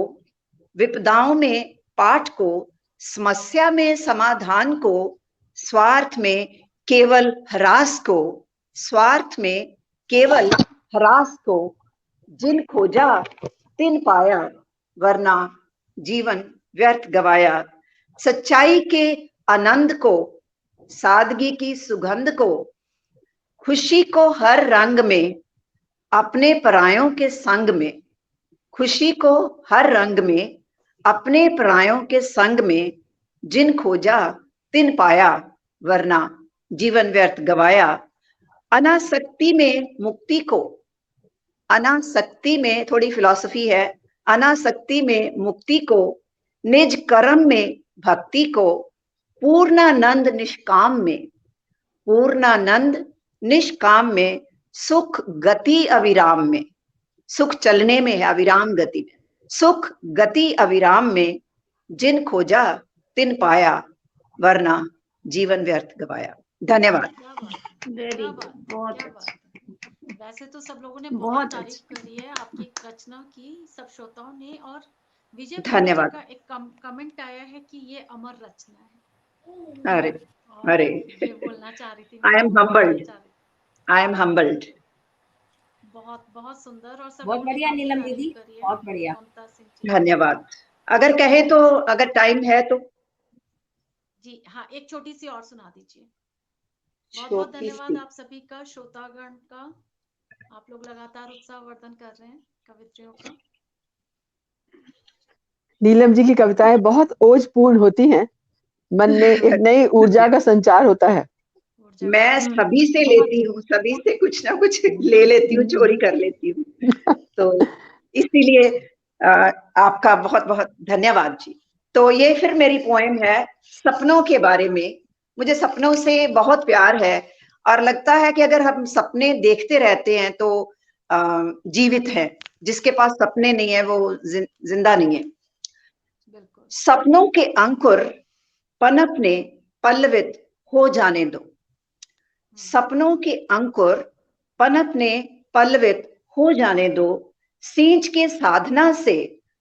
Speaker 5: विपदाओं में पाठ को, समस्या में समाधान को, स्वार्थ में केवल ह्रास को, स्वार्थ में केवल ह्रास को, जिन खोजा तिन पाया, वरना जीवन व्यर्थ गवाया। सच्चाई के आनंद को, सादगी की सुगंध को, खुशी को हर रंग में, अपने परायों के संग में, खुशी को हर रंग में, अपने परायों के संग में, जिन खोजा तिन पाया, वरना जीवन व्यर्थ गवाया। अनासक्ति में मुक्ति को, अनासक्ति में थोड़ी फिलॉसफी है, अनासक्ति में मुक्ति को, निज कर्म में भक्ति को, पूर्णानंद निष्काम में, पूर्णानंद निष्काम में, सुख गति अविराम में, सुख चलने में है, अविराम गति में, सुख गति अविराम में, जिन खोजा तिन पाया, वरना जीवन व्यर्थ गवाया। धन्यवाद।
Speaker 2: वेरी गुड, बहुत
Speaker 1: क्या
Speaker 2: अच्छा।
Speaker 1: बात है। वैसे तो सब लोगों ने
Speaker 2: बहुत
Speaker 1: बहुत तारीफ करी है आपकी रचना की, सब श्रोताओं ने, और विजय प्रेमी जी
Speaker 5: धन्यवाद।
Speaker 1: का एक कमेंट आया है कि ये अमर रचना है
Speaker 5: अरे
Speaker 1: और
Speaker 5: अरे,
Speaker 1: ये बोलना चाह रही थी,
Speaker 5: आई एम
Speaker 1: मैं बोलना
Speaker 5: हम्बल्ड,
Speaker 1: चाह रही थी।
Speaker 5: I am humbled.
Speaker 1: बहुत बहुत सुंदर, और सभी
Speaker 6: बहुत
Speaker 1: लोगों ने
Speaker 6: बढ़िया
Speaker 1: काफी
Speaker 6: नीलम
Speaker 1: तारीफ
Speaker 6: दीदी,
Speaker 1: करी है।
Speaker 6: बहुत बढ़िया।
Speaker 1: ममता सिंह जी,
Speaker 5: धन्यवाद। अगर कहे तो, अगर टाइम है तो
Speaker 1: जी हाँ, एक छोटी सी और सुना दीजिए। बहुत बहुत
Speaker 5: छोटी
Speaker 1: धन्यवाद
Speaker 5: सी।
Speaker 1: आप सभी का, श्रोतागण का। आप लोग लगातार उत्साहवर्धन कर रहे हैं कवित्रियों का।
Speaker 7: नीलम जी की कविताएं बहुत ओजपूर्ण होती हैं, मन में एक नई ऊर्जा का संचार होता है।
Speaker 1: ऊर्जा
Speaker 5: मैं
Speaker 1: का
Speaker 5: सभी से
Speaker 6: बहुत
Speaker 5: लेती हूँ, सभी से कुछ ना कुछ ले लेती हूँ, चोरी कर लेती हूँ। तो इसीलिए आपका बहुत बहुत धन्यवाद जी। तो ये फिर मेरी पोएम है सपनों के बारे में। मुझे सपनों से बहुत प्यार है और लगता है कि अगर हम सपने देखते रहते हैं तो जीवित है, जिसके पास सपने नहीं है वो जिंदा नहीं है।
Speaker 1: बिल्कुल।
Speaker 5: सपनों के अंकुर पनपने पल्लवित हो जाने दो। सपनों के अंकुर पनपने पल्लवित हो जाने दो। सींच के साधना से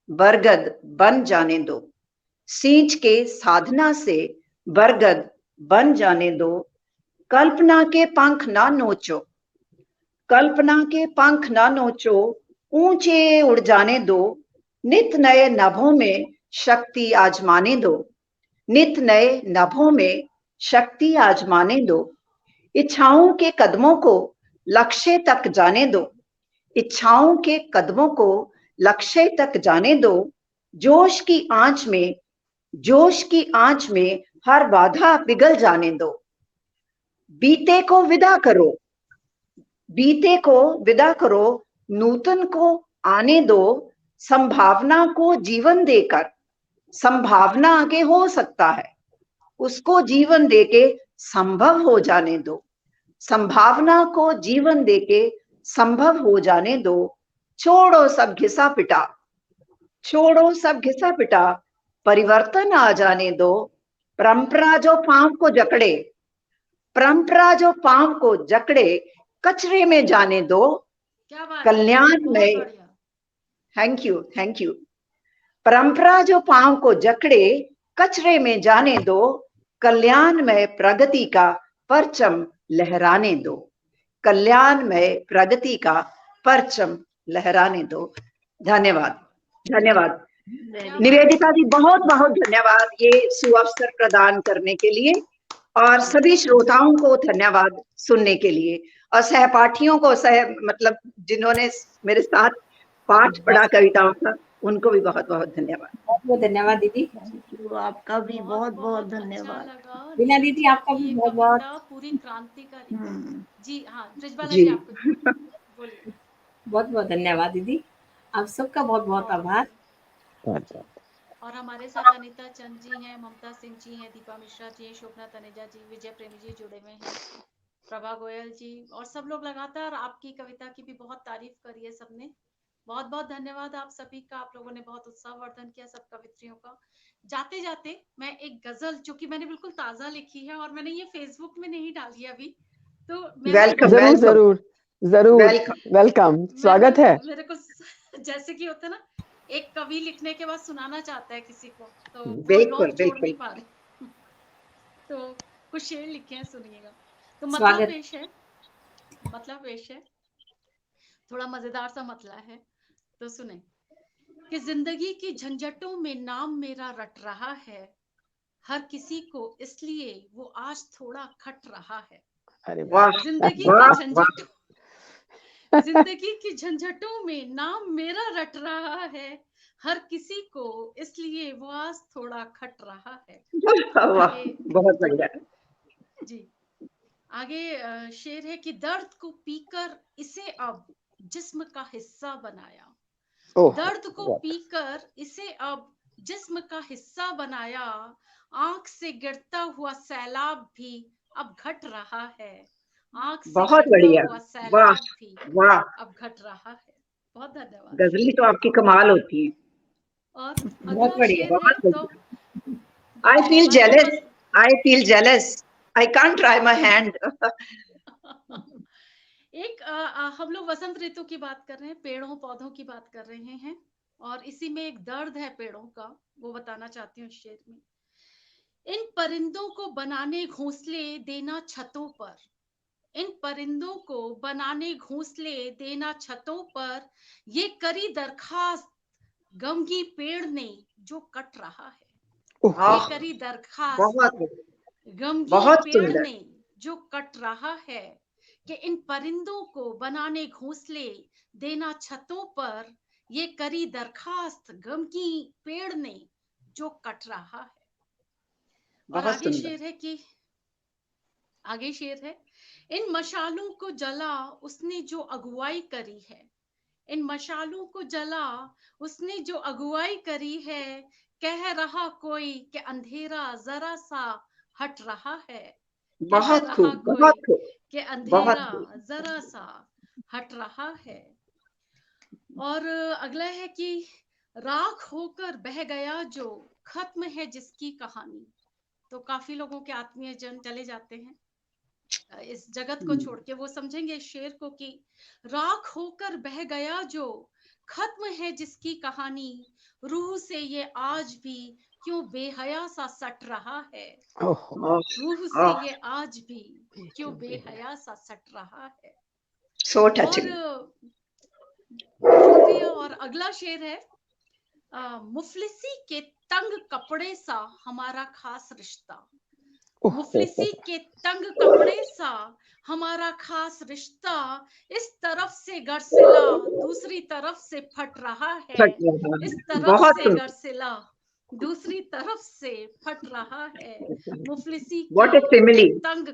Speaker 5: बरगद बन जाने दो। सींच के साधना से बरगद बन जाने दो। कल्पना के पंख ना नोचो, कल्पना के पंख ना नोचो, ऊंचे उड़ जाने दो। नित नए नभों में शक्ति आजमाने दो। नित नए नभों में शक्ति आजमाने दो। इच्छाओं के कदमों को लक्ष्य तक जाने दो। इच्छाओं के कदमों को लक्ष्य तक जाने दो। जोश की आंच में, जोश की आंच में हर बाधा पिघल जाने दो। बीते को विदा करो, बीते को विदा करो, नूतन को आने दो। संभावना को जीवन देकर, संभावना आगे हो सकता है, उसको जीवन देके संभव हो जाने दो। संभावना को जीवन देके संभव हो जाने दो। छोड़ो सब घिसा पिटा, छोड़ो सब घिसा पिटा, परिवर्तन आ जाने दो। परंपरा जो पांव को जकड़े, परंपरा जो पांव को जकड़े, कचरे में जाने दो।
Speaker 1: क्या बात है,
Speaker 5: कल्याण
Speaker 1: बहुत
Speaker 5: में,
Speaker 1: बढ़िया।
Speaker 5: Thank you, thank you. परंपरा जो पांव को जकड़े, कचरे में जाने दो। कल्याण में प्रगति का परचम लहराने दो। कल्याण में प्रगति का परचम लहराने दो। धन्यवाद, धन्यवाद। निवेदिता जी बहुत बहुत धन्यवाद ये सुअवसर प्रदान करने के लिए, और सभी श्रोताओं को धन्यवाद सुनने के लिए, और सहपाठियों को मतलब जिन्होंने मेरे साथ पाठ पढ़ा कविताओं का, उनको भी बहुत बहुत धन्यवाद।
Speaker 6: बहुत बहुत धन्यवाद दीदी।
Speaker 2: थैंक यू, आपका भी बहुत बहुत
Speaker 1: अच्छा
Speaker 2: धन्यवाद।
Speaker 1: लगा
Speaker 6: वीणा
Speaker 1: नीलम
Speaker 6: दीदी
Speaker 1: जी
Speaker 6: आपका
Speaker 1: की
Speaker 6: भी
Speaker 1: ये
Speaker 6: बहुत बहुत
Speaker 1: कविता पूरी क्रांतिकारी। जी हाँ, ब्रिजबाला
Speaker 5: जी
Speaker 1: जी आप कुछ बोलिए।
Speaker 6: बहुत बहुत धन्यवाद दीदी, आप सबका बहुत बहुत आभार।
Speaker 1: और हमारे साथ अनीता चंद जी हैं, ममता सिंह जी हैं, दीपा मिश्रा जी हैं, शोभना तनेजा जी, विजय प्रेमी जी जुड़े हुए हैं, प्रभा गोयल जी, और सब लोग लगातार आपकी कविता की भी बहुत तारीफ करी है सबने। बहुत बहुत धन्यवाद आप सभी का, आप लोगों ने बहुत उत्साहवर्धन किया सब कवित्रियों का। जाते जाते मैं एक गजल, जो कि मैंने बिल्कुल ताजा लिखी है और मैंने ये फेसबुक में नहीं डाली है अभी, तो
Speaker 5: वेलकम,
Speaker 7: जरूर
Speaker 5: वेलकम,
Speaker 7: जरूर जरूर,
Speaker 5: वेलकम।
Speaker 7: वेलकम, स्वागत है।
Speaker 1: मेरे को जैसे कि होता है ना, एक कवि लिखने के बाद सुनाना चाहता है किसी को, तो वो
Speaker 5: बिल्कुल
Speaker 1: लोग छोड़ नहीं
Speaker 5: बिल्कुल।
Speaker 1: पा रहे। तो कुछ शेर लिखे हैं, सुनिएगा। तो मतलब
Speaker 6: स्वागत।
Speaker 1: पेश है, मतलब पेश है, थोड़ा मजेदार सा मतला है, तो सुने। कि जिंदगी की झंझटों में नाम मेरा रट रहा है, हर किसी को इसलिए वो आज थोड़ा खट रहा है।
Speaker 7: अरे
Speaker 5: वाह
Speaker 1: जिंदगी
Speaker 5: वाह
Speaker 1: की
Speaker 5: वाह।
Speaker 1: झंझटों, जिंदगी की झंझटों में नाम मेरा रट रहा है, हर किसी को इसलिए वो आज थोड़ा खट रहा है।
Speaker 5: वाह,
Speaker 1: आगे
Speaker 5: बहुत बढ़िया।
Speaker 1: जी, आगे शेर है कि दर्द को पीकर इसे अब जिस्म का हिस्सा बनाया,
Speaker 7: ओह,
Speaker 1: दर्द को पीकर इसे अब जिस्म का हिस्सा बनाया, आंख से गिरता हुआ सैलाब भी अब घट रहा है, आंख से
Speaker 5: बहुत
Speaker 1: गिरता
Speaker 5: बढ़िया।
Speaker 1: हुआ
Speaker 5: वाह
Speaker 1: सैलाब भी
Speaker 5: वाह,
Speaker 1: अब घट रहा है। बहुत धन्यवाद।
Speaker 5: गजली तो आपकी कमाल होती है।
Speaker 1: और
Speaker 6: बहुत
Speaker 1: अगला
Speaker 6: बढ़िया।
Speaker 1: शेर है,
Speaker 5: बहुत
Speaker 1: तो
Speaker 5: बढ़िया। आई फील
Speaker 1: हमारे
Speaker 5: jealous, I feel jealous, I can't try my hand.
Speaker 1: एक हम लोग वसंत ऋतु की बात कर रहे हैं, पेड़ों पौधों की बात कर रहे हैं, और इसी में एक दर्द है पेड़ों का, वो बताना चाहती हूँ शेर में। इन परिंदों को बनाने घोंसले देना छतों पर, इन परिंदों को बनाने घोंसले देना छतों पर, ये करी दरखास्त गमगी पेड़ ने जो कट रहा है। ये
Speaker 5: आह,
Speaker 1: करी दरखास्त
Speaker 5: बहुत
Speaker 1: गमगी
Speaker 5: बहुत
Speaker 1: पेड़
Speaker 5: सुंदर।
Speaker 1: ने जो कट रहा है, कि इन परिंदों को बनाने घोंसले देना छतों पर, ये करी दरखास्त गमगी पेड़ ने जो कट रहा है। और
Speaker 5: बहुत
Speaker 1: आगे
Speaker 5: सुंदर।
Speaker 1: शेर है कि आगे शेर है, इन मशालों को जला उसने जो अगुवाई करी है, इन मशालों को जला उसने जो अगुवाई करी है, कह रहा कोई कि अंधेरा जरा सा हट रहा है, कह
Speaker 5: बहुत
Speaker 1: रहा
Speaker 5: खूब,
Speaker 1: कोई
Speaker 5: बहुत खूब,
Speaker 1: कि
Speaker 5: बहुत
Speaker 1: अंधेरा
Speaker 5: खूब।
Speaker 1: जरा सा हट रहा है। और अगला है कि राख होकर बह गया जो खत्म है जिसकी कहानी। तो काफी लोगों के आत्मीय जन चले जाते हैं इस जगत को छोड़ के, वो समझेंगे इस शेर को कि राख होकर बह गया जो खत्म है जिसकी कहानी, रूह से ये आज भी क्यों बेहया सा सट रहा है,
Speaker 7: ओहो,
Speaker 5: आह,
Speaker 1: रूह से
Speaker 5: आह,
Speaker 1: ये आज भी क्यों बेहया सा सट रहा है।
Speaker 5: so
Speaker 1: और
Speaker 5: touching।
Speaker 1: शुक्रिया। और अगला शेर है, मुफलिसी के तंग कपड़े सा हमारा खास रिश्ता, मुफलिसी के तंग कपड़े सा हमारा खास रिश्ता, इस तरफ से गरसिला दूसरी तरफ से फट रहा है, इस तरफ
Speaker 5: बहुत
Speaker 1: से
Speaker 5: सुंदर।
Speaker 1: गरसिला दूसरी तरफ से फट रहा है। मुफलिसी
Speaker 5: What a
Speaker 1: के
Speaker 5: simile,
Speaker 1: तंग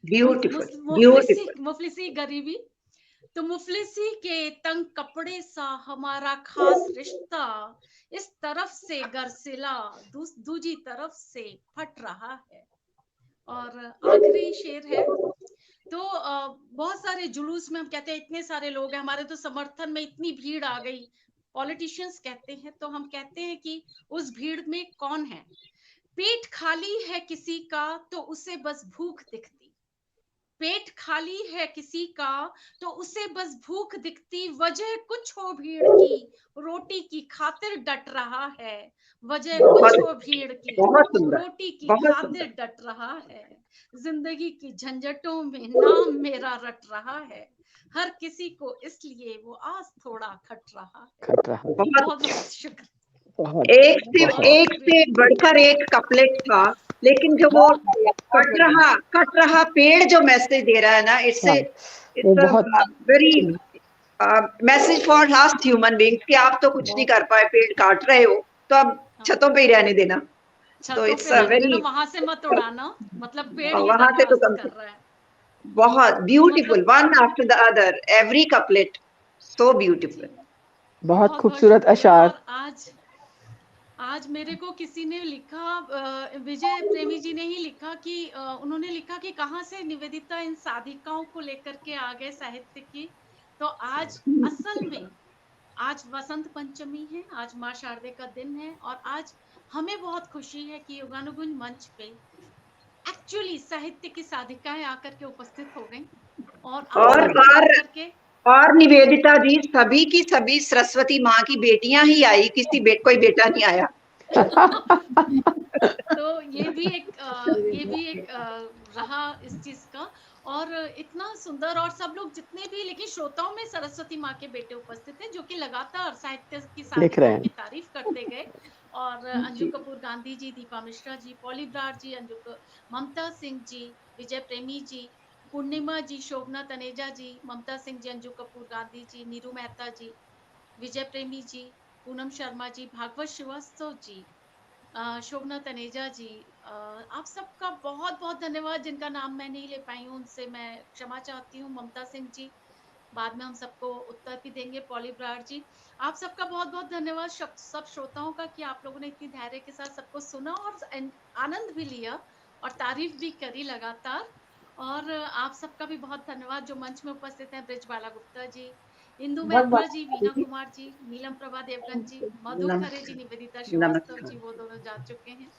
Speaker 5: beautiful, beautiful।
Speaker 1: मुफलिसी गरीबी, तो मुफलिसी के तंग कपड़े सा हमारा खास रिश्ता, इस तरफ से गरसिला दूजी तरफ से फट रहा है। और आखिरी शेर है, तो बहुत सारे जुलूस में हम कहते हैं इतने सारे लोग हैं हमारे, तो समर्थन में इतनी भीड़ आ गई, पॉलिटिशियंस कहते हैं, तो हम कहते हैं कि उस भीड़ में कौन है। पेट खाली है किसी का तो उसे बस भूख दिखती, पेट खाली है किसी का तो उसे बस भूख दिखती, वजह कुछ हो भीड़ की रोटी की खातिर डट रहा है, वजह कुछ हो भीड़ की
Speaker 5: बहुत सुंदर,
Speaker 1: रोटी की
Speaker 5: बहुत
Speaker 1: खातिर
Speaker 5: सुंदर।
Speaker 1: डट रहा है, जिंदगी की झंझटों में नाम मेरा रट रहा है, हर किसी को इसलिए वो आज थोड़ा खट रहा है।
Speaker 7: खट रहा है।
Speaker 5: बहुत
Speaker 1: बहुत बहुत शुक्रिया।
Speaker 7: बहुत
Speaker 5: एक से बढ़कर एक कपलेट था, लेकिन जो वो कट रहा पेड़ जो मैसेज दे रहा है ना,
Speaker 7: हाँ, वो बहुत
Speaker 5: very message for last human being कि आप तो कुछ नहीं कर पाए, पेड़ काट रहे हो तो अब छतों पे ही रहने देना। तो
Speaker 1: छतों
Speaker 5: इट्स
Speaker 1: पे रहने
Speaker 5: वेरी,
Speaker 1: देना, वहां से मत उड़ाना, मतलब पेड़ ये
Speaker 5: वहां से तो
Speaker 1: दरखास्त
Speaker 5: कम
Speaker 1: कर रहा है।
Speaker 5: बहुत ब्यूटीफुल,
Speaker 1: मतलब
Speaker 5: one after the other, every couplet so beautiful.
Speaker 7: बहुत
Speaker 1: बहुत
Speaker 7: खूबसूरत
Speaker 1: शुक्रिया।
Speaker 7: अशार।
Speaker 1: और आज मेरे को किसी ने लिखा, विजय प्रेमी जी ने ही लिखा कि उन्होंने लिखा कि कहाँ से निवेदिता इन साधिकाओं को लेकर के आ गए साहित्य की। तो आज असल में आज वसंत पंचमी है, आज माँ शारदे का दिन है, और आज हमें बहुत खुशी है कि युगानुगुंज मंच पे एक्चुअली साहित्य की साधिकाएं आकर के उपस्थित हो गई, और आप
Speaker 5: और
Speaker 1: सब लोग आकर के
Speaker 5: और निवेदिता जी, सभी की सभी सरस्वती माँ की बेटियां ही आई, कोई बेटा नहीं आया।
Speaker 1: तो ये भी एक रहा इस चीज का। और इतना सुंदर, और सब लोग जितने भी, लेकिन श्रोताओं में सरस्वती माँ के बेटे उपस्थित हैं जो कि लगातार साहित्य की
Speaker 7: लिख रहे
Speaker 1: साधिकाओं
Speaker 7: हैं।
Speaker 1: की तारीफ करते गए। और अंजू कपूर गांधी जी, दीपा मिश्रा जी, पॉली ब्रार जी, ममता सिंह जी, विजय प्रेमी जी, पूर्णिमा जी, शोभना तनेजा जी, ममता सिंह जी, अंजू कपूर गांधी जी, नीरू मेहता जी, विजय प्रेमी जी, पूनम शर्मा जी, भागवत श्रीवास्तव जी, शोभना तनेजा जी, आप सबका बहुत बहुत धन्यवाद। जिनका नाम मैं नहीं ले पाई हूँ उनसे मैं क्षमा चाहती हूँ। ममता सिंह जी, बाद में हम सबको उत्तर भी देंगे। पॉली ब्रार जी, आप सबका बहुत बहुत धन्यवाद सब श्रोताओं का कि आप लोगों ने इतनी धैर्य के साथ सबको सुना और आनंद भी लिया और तारीफ भी करी लगातार। और आप सबका भी बहुत धन्यवाद जो मंच में उपस्थित हैं, ब्रिजबाला गुप्ता जी, इंदु मेहता जी, वीना कुमार जी, नीलम प्रभा देवगन जी, मधु खरे जी, निवेदिता श्रीवास्तव जी, वो दोनों जा चुके हैं।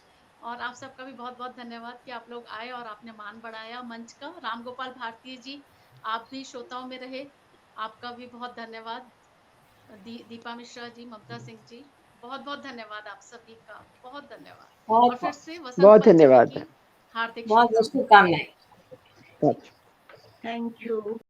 Speaker 1: और आप सबका भी बहुत बहुत धन्यवाद कि आप लोग आए और आपने मान बढ़ाया मंच का। राम गोपाल भारती जी, आप भी श्रोताओं में रहे, आपका भी बहुत धन्यवाद। दीपा मिश्रा जी, ममता सिंह जी, बहुत बहुत धन्यवाद आप सभी का, बहुत धन्यवाद।
Speaker 6: बहुत
Speaker 1: और फिर से वसंत
Speaker 7: बहुत
Speaker 1: पंचमी
Speaker 7: धन्यवाद।
Speaker 1: की हार्दिक
Speaker 6: बहुत
Speaker 1: शुभकामनाएं।
Speaker 6: शुभकामनाएं।
Speaker 7: बहुत
Speaker 2: Thank you.